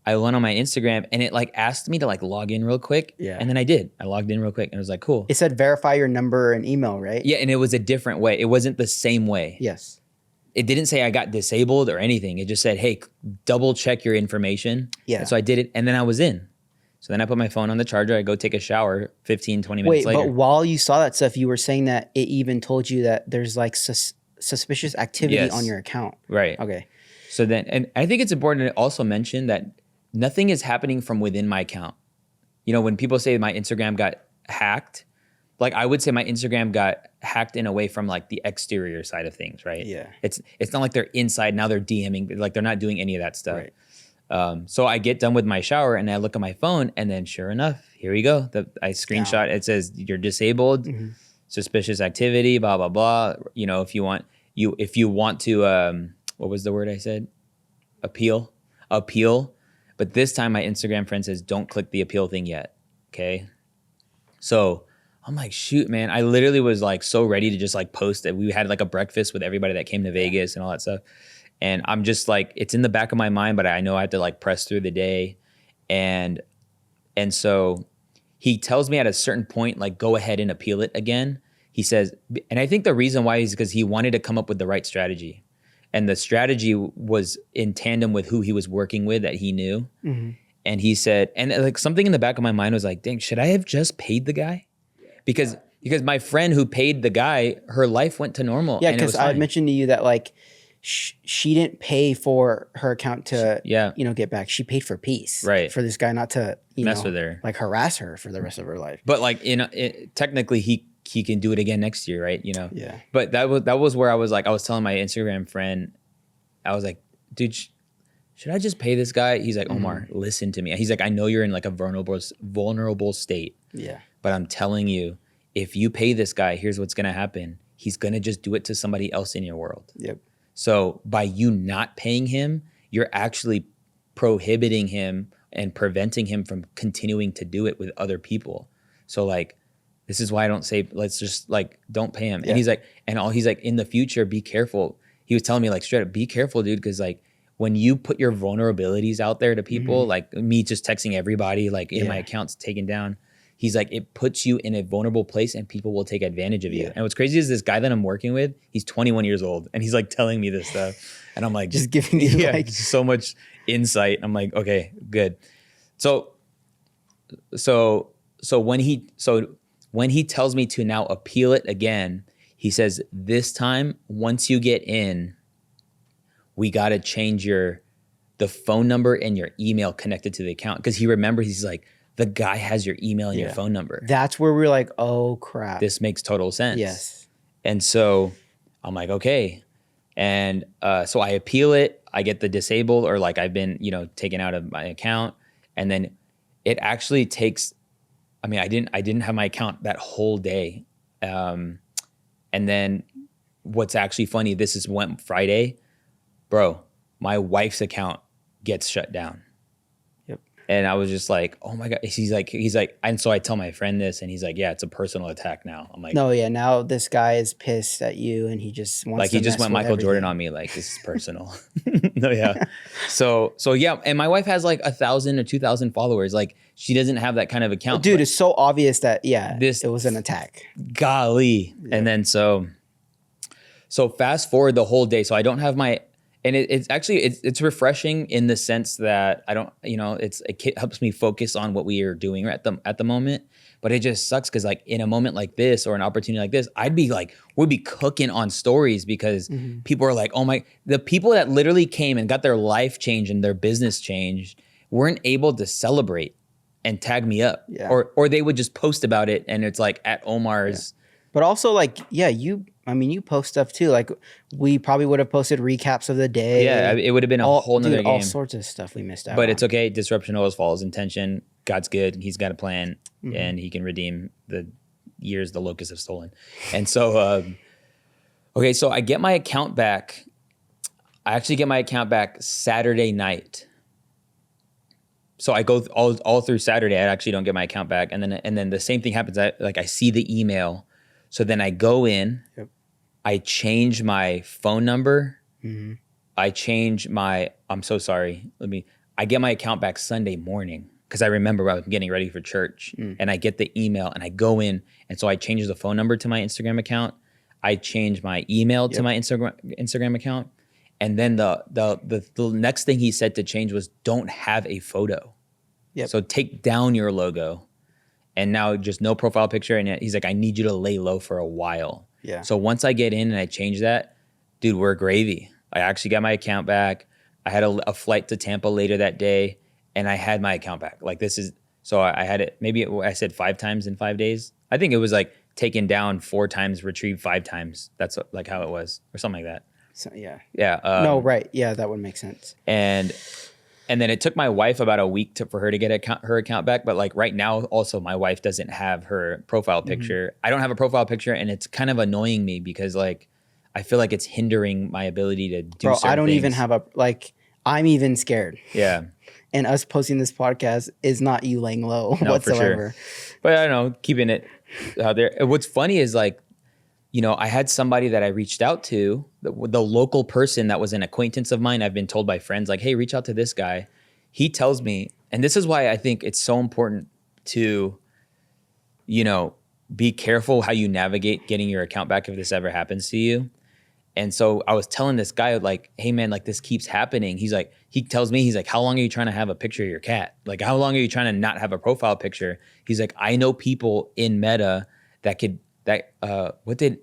S1: I went on my Instagram and it like asked me to like log in real quick.
S2: Yeah.
S1: And then I did. I logged in real quick and it was like, cool.
S2: It said verify your number and email, right?
S1: Yeah, and it was a different way. It wasn't the same way.
S2: Yes.
S1: It didn't say I got disabled or anything. It just said, hey, double check your information.
S2: Yeah.
S1: And so I did it and then I was in. So then I put my phone on the charger. I go take a shower 15, 20 minutes later.
S2: But while you saw that stuff, you were saying that it even told you that there's like suspicious activity on your account.
S1: Right.
S2: Okay.
S1: So then, and I think it's important to also mention that nothing is happening from within my account. When people say my Instagram got hacked, like I would say my Instagram got hacked in a way from like the exterior side of things, right?
S2: Yeah.
S1: It's not like they're inside, now they're DMing, like they're not doing any of that stuff.
S2: Right.
S1: So I get done with my shower and I look at my phone and then sure enough, here we go. I screenshot, it says you're disabled, suspicious activity, blah, blah, blah. If you want to, what was the word I said? Appeal. But this time my Instagram friend says, don't click the appeal thing yet. Okay. So I'm like, shoot, man. I literally was like so ready to just like post it. We had like a breakfast with everybody that came to Vegas and all that stuff. And I'm just like, it's in the back of my mind, but I know I have to like press through the day. And so he tells me at a certain point, like, go ahead and appeal it again. He says, and I think the reason why is because he wanted to come up with the right strategy. And the strategy was in tandem with who he was working with that he knew. And he said, and like something in the back of my mind was like, dang, should I have just paid the guy? Because my friend who paid the guy, her life went to normal.
S2: Yeah, because I had mentioned to you that like she didn't pay for her account to get back. She paid for peace.
S1: Right.
S2: For this guy not to
S1: mess with her.
S2: Like harass her for the rest of her life.
S1: But like technically he can do it again next year, right?
S2: Yeah.
S1: But that was where I was like, I was telling my Instagram friend, I was like, dude, should I just pay this guy? He's like, Omar, listen to me. He's like, I know you're in like a vulnerable state,
S2: Yeah.
S1: but I'm telling you, if you pay this guy, here's what's going to happen. He's going to just do it to somebody else in your world.
S2: Yep.
S1: So by you not paying him, you're actually prohibiting him and preventing him from continuing to do it with other people. So like, this is why I don't say, let's just like, don't pay him.
S2: Yeah.
S1: And he's like, in the future, be careful. He was telling me like straight up, be careful, dude. Cause like when you put your vulnerabilities out there to people, like me just texting everybody, like in my accounts taken down, he's like, it puts you in a vulnerable place and people will take advantage of you. And what's crazy is this guy that I'm working with, he's 21 years old and he's like telling me this stuff. And I'm like,
S2: Just giving you like
S1: so much insight. I'm like, okay, good. So when he tells me to now appeal it again, he says, this time, once you get in, we got to change the phone number and your email connected to the account. Cause he remembers, he's like, the guy has your email and your phone number.
S2: That's where we're like, oh crap.
S1: This makes total sense.
S2: Yes.
S1: And so I'm like, okay. And so I appeal it. I get the disabled or like I've been, taken out of my account. And then it actually takes, I didn't have my account that whole day. And then what's actually funny, went Friday, bro, my wife's account gets shut down.
S2: Yep.
S1: And I was just like, oh my God. He's like, and so I tell my friend this and he's like, yeah, it's a personal attack now. I'm like,
S2: no, yeah. Now this guy is pissed at you and he just wants
S1: like,
S2: to
S1: he just went Michael Jordan on me. Like, this is personal. No, yeah. So yeah. And my wife has like 1,000 or 2,000 followers. Like she doesn't have that kind of account.
S2: Dude, it's so obvious that,
S1: this
S2: it was an attack.
S1: Golly. Yeah. And then so fast forward the whole day. So I don't have and it's actually, it's refreshing in the sense that I don't, it helps me focus on what we are doing at the moment. But it just sucks because like in a moment like this or an opportunity like this, we'd be cooking on stories because people are like, the people that literally came and got their life changed and their business changed weren't able to celebrate and tag me up.
S2: Yeah.
S1: Or they would just post about it and it's like at Omar's.
S2: Yeah. But also like, you post stuff too. Like we probably would have posted recaps of the day.
S1: Yeah, it would have been a whole nother game.
S2: All sorts of stuff we missed out
S1: But
S2: on.
S1: it's okay. Disruption always follows intention. God's good. He's got a plan and he can redeem the years the locusts have stolen. And so, okay, so I get my account back. I actually get my account back Saturday night. So I go all through Saturday. I actually don't get my account back. And then the same thing happens. I see the email. So then I go in, I change my phone number. I change I'm so sorry. I get my account back Sunday morning because I remember I was getting ready for church and I get the email and I go in. And so I change the phone number to my Instagram account. I change my email to my Instagram account. And then the next thing he said to change was don't have a photo. So take down your logo. And now just no profile picture. And he's like, I need you to lay low for a while. Yeah. So once I get in and I change that, dude, we're gravy. I actually got my account back. I had a flight to Tampa later that day and I had my account back. Like I had it, I said 5 times in 5 days. I think it was like taken down 4 times, retrieved 5 times. That's like how it was or something like that.
S2: So, yeah.
S1: Yeah.
S2: No, right. Yeah, that would make sense.
S1: And then it took my wife about a week for her to get her account back. But like right now, also my wife doesn't have her profile picture. I don't have a profile picture, and it's kind of annoying me because like I feel like it's hindering my ability to do. Bro,
S2: I don't even have I'm even scared.
S1: Yeah.
S2: And us posting this podcast is not you laying low whatsoever.
S1: For sure. But I don't know, keeping it out there. What's funny is like, I had somebody that I reached out to, the local person that was an acquaintance of mine. I've been told by friends like, hey, reach out to this guy. He tells me, and this is why I think it's so important to, be careful how you navigate getting your account back if this ever happens to you. And so I was telling this guy like, hey man, like this keeps happening. He tells me, how long are you trying to have a picture of your cat? Like, how long are you trying to not have a profile picture? He's like, I know people in Meta that what did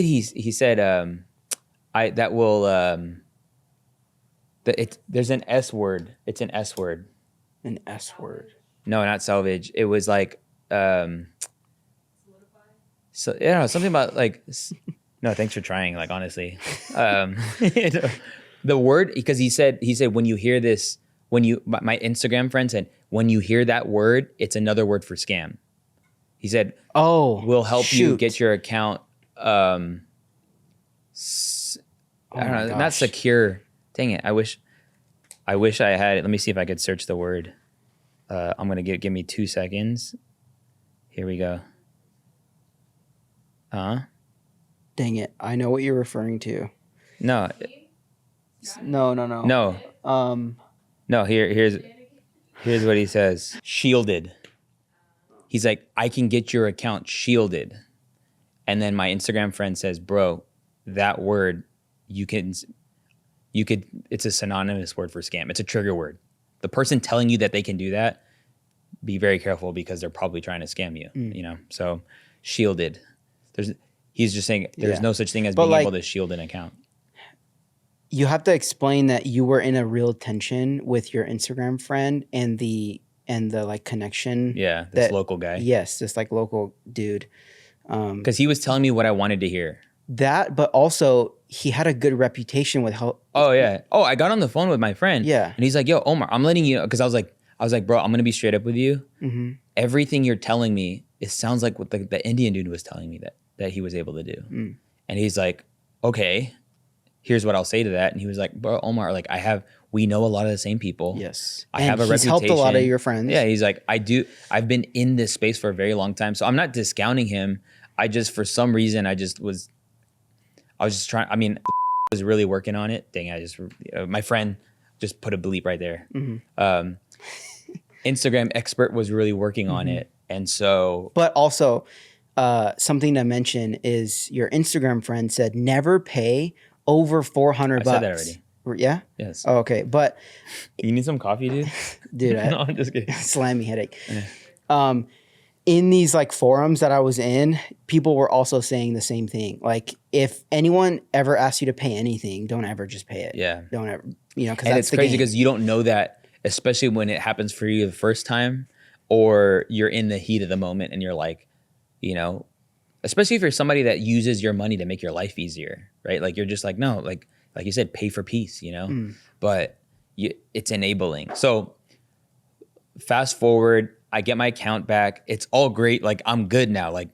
S1: he said there's an S word. It's an S word.
S2: An S word.
S1: No, not salvage. It was like so something about like no, thanks for trying, like honestly. The word, because he said when you hear this, my Instagram friend said, when you hear that word, it's another word for scam. He said, we'll help you get your account. I don't know, not secure. Dang it. I wish I had it. Let me see if I could search the word. I'm going to give me 2 seconds. Here we go.
S2: Dang it. I know what you're referring to.
S1: No.
S2: No.
S1: No, here's what he says. Shielded. He's like, I can get your account shielded. And then my Instagram friend says, bro, that word, it's a synonymous word for scam. It's a trigger word. The person telling you that they can do that, be very careful because they're probably trying to scam you, you know? So shielded. He's just saying there's no such thing as being able to shield an account.
S2: You have to explain that you were in a real tension with your Instagram friend and the like connection.
S1: Yeah, this local guy.
S2: Yes, this like local dude.
S1: Because he was telling me what I wanted to hear.
S2: That, but also he had a good reputation with how.
S1: Oh yeah. Oh, I got on the phone with my friend.
S2: Yeah.
S1: And he's like, "Yo, Omar, I'm letting you," because I was like, bro, I'm gonna be straight up with you.
S2: Mm-hmm.
S1: Everything you're telling me, it sounds like what the Indian dude was telling me that he was able to do. And he's like, okay, here's what I'll say to that. And he was like, bro, Omar, like we know a lot of the same people.
S2: Yes.
S1: I have a reputation.
S2: Helped a lot of your friends.
S1: Yeah. He's like, I've been in this space for a very long time. So I'm not discounting him. I just, for some reason, I was just trying, I mean, was really working on it. Dang, my friend just put a bleep right there. Mm-hmm. Instagram expert was really working on it. And so.
S2: But also, something to mention is your Instagram friend said never pay over $400. I
S1: said that already.
S2: Yeah?
S1: Yes.
S2: Oh, okay. But.
S1: You need some coffee, dude?
S2: Dude,
S1: no, I'm just kidding.
S2: Slimy headache. Yeah. In these like forums that I was in, people were also saying the same thing. Like, if anyone ever asks you to pay anything, don't ever just pay it.
S1: Yeah.
S2: Don't ever, because
S1: and it's crazy because you don't know that, especially when it happens for you the first time, or you're in the heat of the moment and you're like, especially if you're somebody that uses your money to make your life easier, right? Like you're just like, no, like you said, pay for peace, but it's enabling. So fast forward, I get my account back. It's all great. Like I'm good now. Like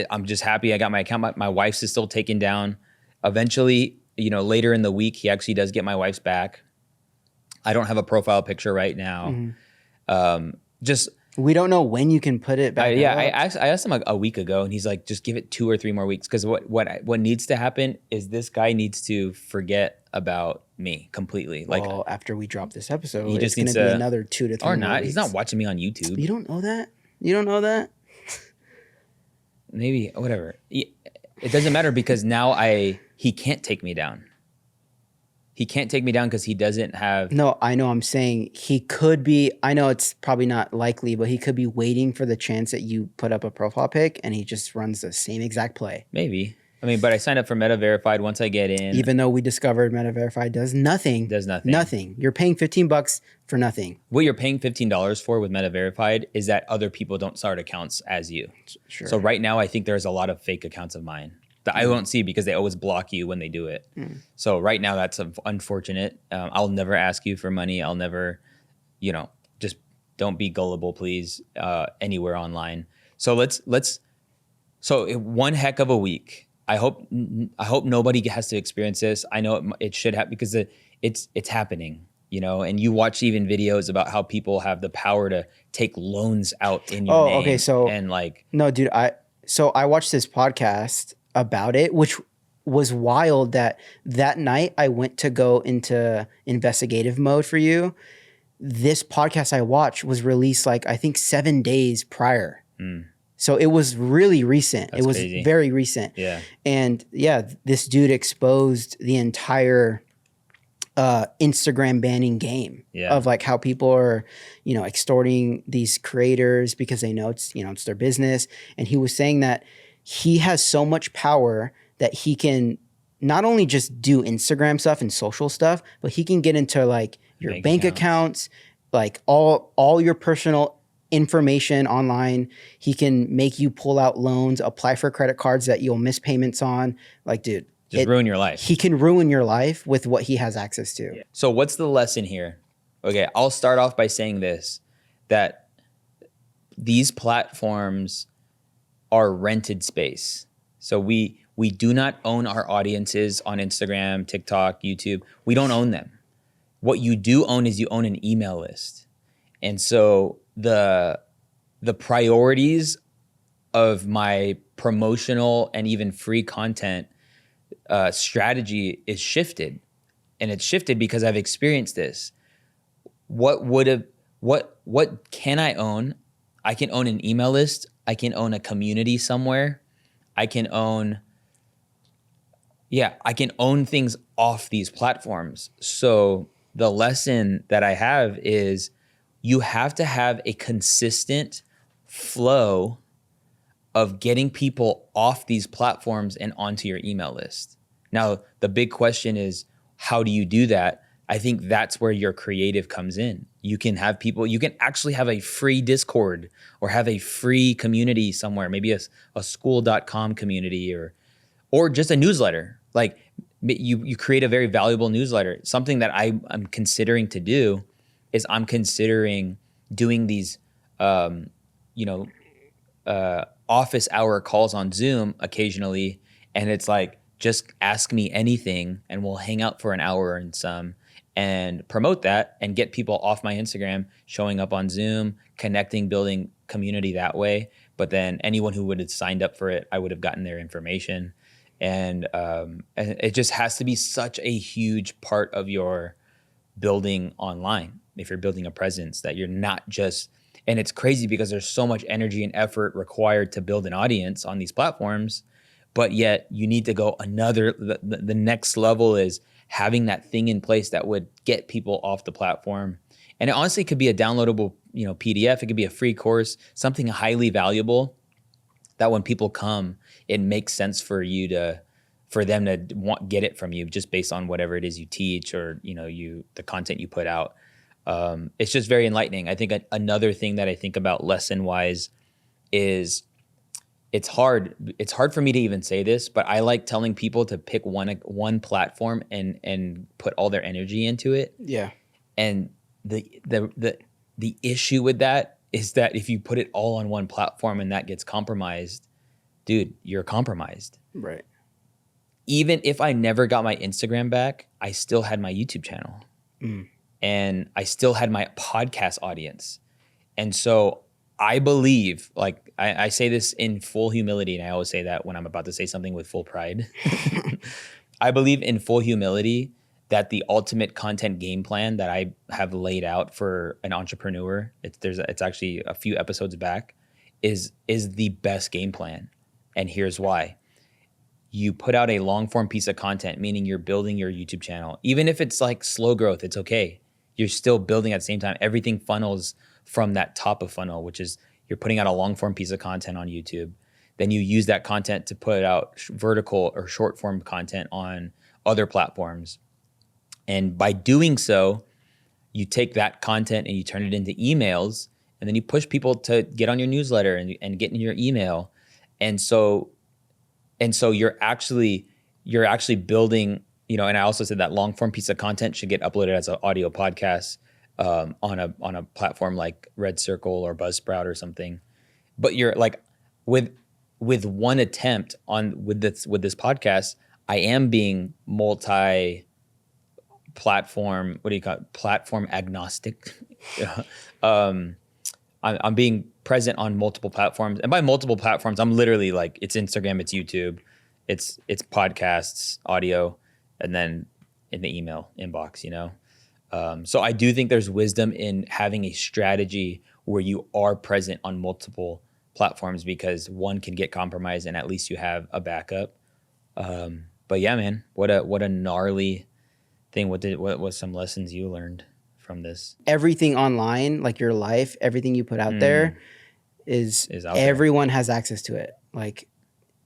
S1: I'm just happy I got my account. My wife's is still taken down. Eventually, later in the week, he actually does get my wife's back. I don't have a profile picture right now.
S2: We don't know when you can put it back.
S1: I asked him like a week ago, and he's like, just give it 2 or 3 more weeks. Because what needs to happen is this guy needs to forget about me completely. Like,
S2: well, after we drop this episode,
S1: he just
S2: it's going to be another 2 to 3
S1: or
S2: more
S1: not.
S2: weeks.
S1: He's not watching me on YouTube.
S2: You don't know that? You don't know that?
S1: Maybe, whatever. It doesn't matter because now he can't take me down. He can't take me down because he doesn't have...
S2: No, I know. I'm saying he could be... I know it's probably not likely, but he could be waiting for the chance that you put up a profile pic and he just runs the same exact play.
S1: Maybe. I mean, but I signed up for Meta Verified once I get in.
S2: Even though we discovered Meta Verified does nothing. Nothing. You're paying $15 for nothing.
S1: What you're paying $15 for with Meta Verified is that other people don't start accounts as you.
S2: Sure.
S1: So right now, I think there's a lot of fake accounts of mine that I won't see because they always block you when they do it. So right now, that's unfortunate. I'll never ask you for money. I'll never, just don't be gullible, please, anywhere online. So so one heck of a week. I hope nobody has to experience this. I know it should happen because it's happening, and you watch even videos about how people have the power to take loans out in your name.
S2: Okay. So,
S1: and like,
S2: no, dude, I watched this podcast about it, which was wild that night I went to go into investigative mode for you. This podcast I watched was released like, I think 7 days prior. So it was really recent.
S1: That's
S2: it was
S1: crazy.
S2: Very recent.
S1: Yeah.
S2: And yeah, this dude exposed the entire Instagram banning game of like how people are, extorting these creators because they know it's their business. And he was saying that he has so much power that he can not only just do Instagram stuff and social stuff, but he can get into like your bank accounts, like all your personal information online. He can make you pull out loans, apply for credit cards that you'll miss payments on. Like, dude,
S1: ruin your life.
S2: He can ruin your life with what he has access to.
S1: Yeah. So what's the lesson here? Okay, I'll start off by saying this, that these platforms are rented space. So we do not own our audiences on Instagram, TikTok, YouTube. We don't own them. What you do own is you own an email list. And so the priorities of my promotional and even free content strategy is shifted. And it's shifted because I've experienced this. What can I own? I can own an email list. I can own a community somewhere. I can own things off these platforms. So the lesson that I have is you have to have a consistent flow of getting people off these platforms and onto your email list. Now, the big question is, how do you do that? I think that's where your creative comes in. You can have people, you can actually have a free Discord or have a free community somewhere, maybe a school.com community or just a newsletter. Like you create a very valuable newsletter. Something that I'm considering to do is I'm considering doing these, office hour calls on Zoom occasionally. And it's like, just ask me anything and we'll hang out for an hour and some and promote that and get people off my Instagram, showing up on Zoom, connecting, building community that way. But then anyone who would have signed up for it, I would have gotten their information. And it just has to be such a huge part of your building online. If you're building a presence, that you're not just, and it's crazy because there's so much energy and effort required to build an audience on these platforms, but yet you need to go the next level is having that thing in place that would get people off the platform. And it honestly could be a downloadable, PDF. It could be a free course, something highly valuable that when people come, it makes sense for them to get it from you just based on whatever it is you teach or, the content you put out. It's just very enlightening. I think another thing that I think about lesson wise is it's hard for me to even say this, but I like telling people to pick one platform and put all their energy into it.
S2: Yeah.
S1: And the issue with that is that if you put it all on one platform and that gets compromised, dude, you're compromised.
S2: Right.
S1: Even if I never got my Instagram back, I still had my YouTube channel. And I still had my podcast audience. And so I believe, like I say this in full humility, and I always say that when I'm about to say something with full pride. I believe in full humility that the ultimate content game plan that I have laid out for an entrepreneur, it's actually a few episodes back, is the best game plan. And here's why. You put out a long form piece of content, meaning you're building your YouTube channel. Even if it's like slow growth, it's okay. You're still building at the same time. Everything funnels from that top of funnel, which is you're putting out a long form piece of content on YouTube. Then you use that content to put out vertical or short form content on other platforms. And by doing so, you take that content and you turn it into emails, and then you push people to get on your newsletter and get in your email. And so you're actually building, and I also said that long form piece of content should get uploaded as an audio podcast on a platform like Red Circle or Buzzsprout or something. But you're like with one attempt with this podcast, I am being multi-platform. What do you call it? Platform agnostic. I'm being present on multiple platforms, and by multiple platforms, I'm literally like it's Instagram, it's YouTube, it's podcasts, audio, and then in the email inbox. So I do think there's wisdom in having a strategy where you are present on multiple platforms because one can get compromised, and at least you have a backup. But yeah, man, what a gnarly thing. What was some lessons you learned from this?
S2: Everything online, like your life, everything you put out there is out everyone there. Has access to it. Like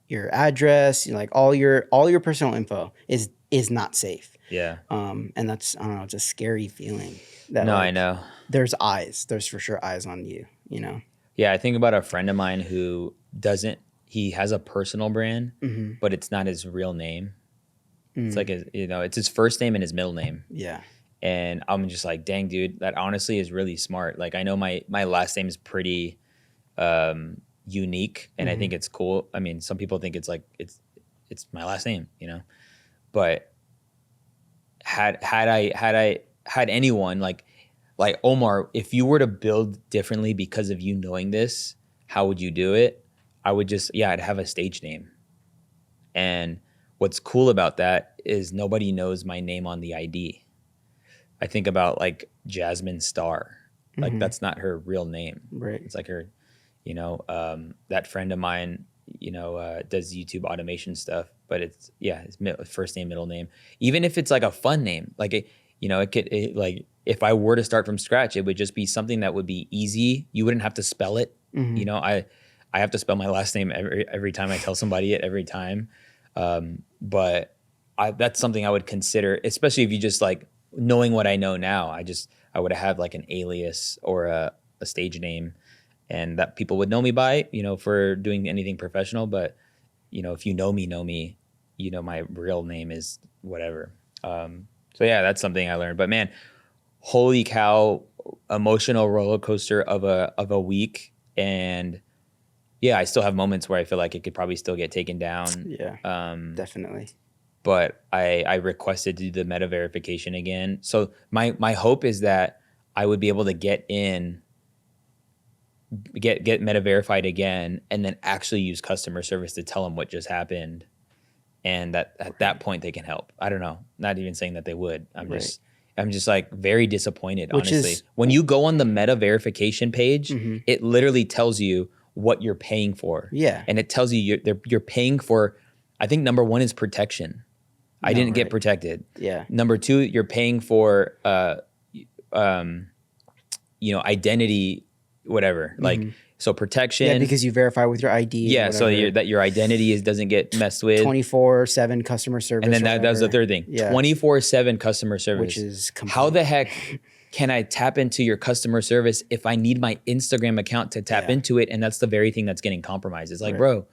S2: your address, like all your personal info is not safe.
S1: Yeah.
S2: And that's, I don't know, it's a scary feeling. That,
S1: I know.
S2: There's for sure eyes on you,
S1: Yeah, I think about a friend of mine who he has a personal brand, but it's not his real name. It's like, it's his first name and his middle name.
S2: Yeah.
S1: And I'm just like, dang, dude, that honestly is really smart. Like, I know my last name is pretty unique, and I think it's cool. I mean, some people think it's like it's my last name, but had anyone like Omar, if you were to build differently because of you knowing this, how would you do it? I would just, I'd have a stage name. And what's cool about that is nobody knows my name on the ID. I think about like Jasmine Star. Like that's not her real name.
S2: Right.
S1: It's like her, that friend of mine, does YouTube automation stuff, but it's first name, middle name. Even if it's like a fun name, like like if I were to start from scratch, it would just be something that would be easy. You wouldn't have to spell it. I have to spell my last name every time I tell somebody it every time. But that's something I would consider, especially if you just like knowing what I know now. I would have like an alias or a stage name, and that people would know me by, for doing anything professional. But, if you know me, my real name is whatever. So yeah, that's something I learned. But man, holy cow, emotional roller coaster of a week. And yeah, I still have moments where I feel like it could probably still get taken down.
S2: Yeah, definitely.
S1: But I requested to do the meta verification again. So my hope is that I would be able to get meta verified again, and then actually use customer service to tell them what just happened. And that at that point they can help. I don't know. Not even saying that they would. I'm just like very disappointed, honestly. When you go on the meta verification page, it literally tells you what you're paying for.
S2: Yeah. And
S1: it tells you you're paying for, I think number one is protection. I didn't get protected.
S2: Yeah.
S1: Number two, you're paying for identity, whatever. Like, so protection.
S2: Yeah, because you verify with your ID.
S1: Yeah, so that your identity doesn't get messed with.
S2: 24/7 customer service.
S1: And then that was the third thing.
S2: Yeah.
S1: 24/7 customer service.
S2: Which is
S1: how the heck can I tap into your customer service if I need my Instagram account to tap into it? And that's the very thing that's getting compromised. It's like, bro,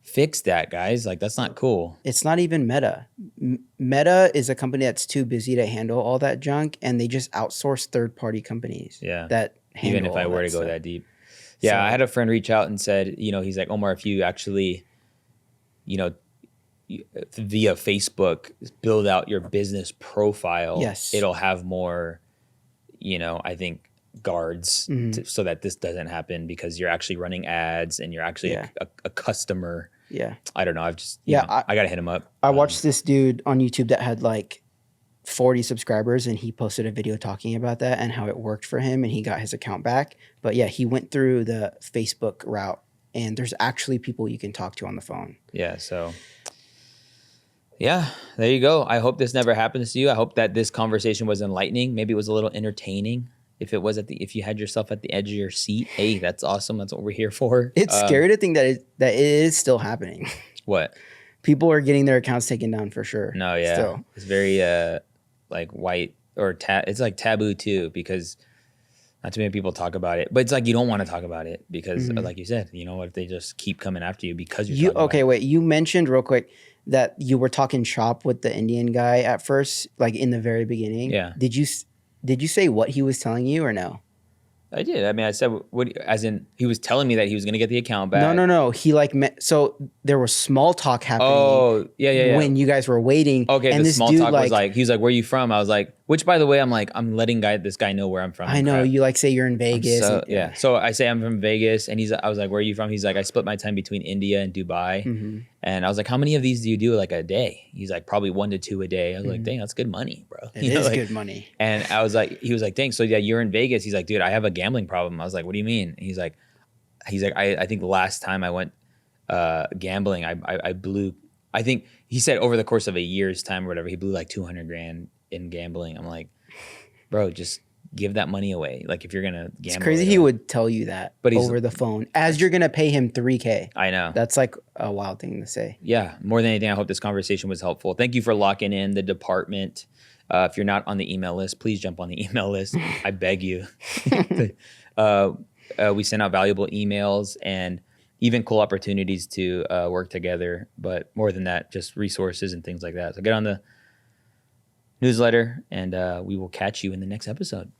S1: fix that, guys. Like, that's not cool.
S2: It's not even Meta. Meta is a company that's too busy to handle all that junk, and they just outsource third-party companies.
S1: Yeah.
S2: That handle
S1: even if I were to go that deep. Yeah,
S2: So,
S1: I had a friend reach out and said, he's like, Omar, if you actually, via Facebook, build out your business profile,
S2: Yes.
S1: it'll have more, I think, guards so that this doesn't happen, because you're actually running ads and you're actually a customer.
S2: Yeah.
S1: I don't know. I've just, I got to hit him up.
S2: I watched this dude on YouTube that had like 40 subscribers, and he posted a video talking about that and how it worked for him, and he got his account back. But yeah, he went through the Facebook route, and there's actually people you can talk to on the phone.
S1: Yeah. So yeah, there you go. I hope this never happens to you. I hope that this conversation was enlightening. Maybe it was a little entertaining. If it was if you had yourself at the edge of your seat, hey, that's awesome. That's what we're here for.
S2: It's scary to think that it is still happening.
S1: What?
S2: People are getting their accounts taken down for sure.
S1: No, yeah.
S2: Still.
S1: It's very like white or it's like taboo too, because not too many people talk about it. But it's like you don't want to talk about it because, like you said, what if they just keep coming after you because you're talking about it?
S2: Wait. You mentioned real quick that you were talking shop with the Indian guy at first, like in the very beginning.
S1: Yeah.
S2: Did you say what he was telling you or no?
S1: I did. I mean, I said, as in, he was telling me that he was going to get the account back.
S2: No. He so there was small talk happening.
S1: Oh, yeah.
S2: When you guys were waiting.
S1: Okay,
S2: and
S1: the
S2: this
S1: small
S2: dude,
S1: talk was like, he was like, where are you from? I was like, which by the way, I'm like, I'm letting this guy know where I'm from.
S2: I know,
S1: crap.
S2: you like say you're in Vegas.
S1: Yeah. So I say I'm from Vegas, and I was like, where are you from? He's like, I split my time between India and Dubai. And I was like, how many of these do you do like a day? He's like, probably 1 to 2 a day. I was like, dang, that's good money, bro.
S2: It is good money.
S1: And I was like, he was like, thanks. So yeah, you're in Vegas. He's like, dude, I have a gambling problem. I was like, what do you mean? And he's like, I think the last time I went gambling, I blew, I think he said over the course of a year's time or whatever, he blew like 200 grand in gambling. I'm like, bro, just give that money away. Like if you're going to gamble.
S2: It's crazy he would tell you that over the phone as you're going to pay him $3,000.
S1: I know.
S2: That's like a wild thing to say.
S1: Yeah. More than anything, I hope this conversation was helpful. Thank you for locking in the department. If you're not on the email list, please jump on the email list. I beg you. We send out valuable emails, and even cool opportunities to work together. But more than that, just resources and things like that. So get on the newsletter, and we will catch you in the next episode.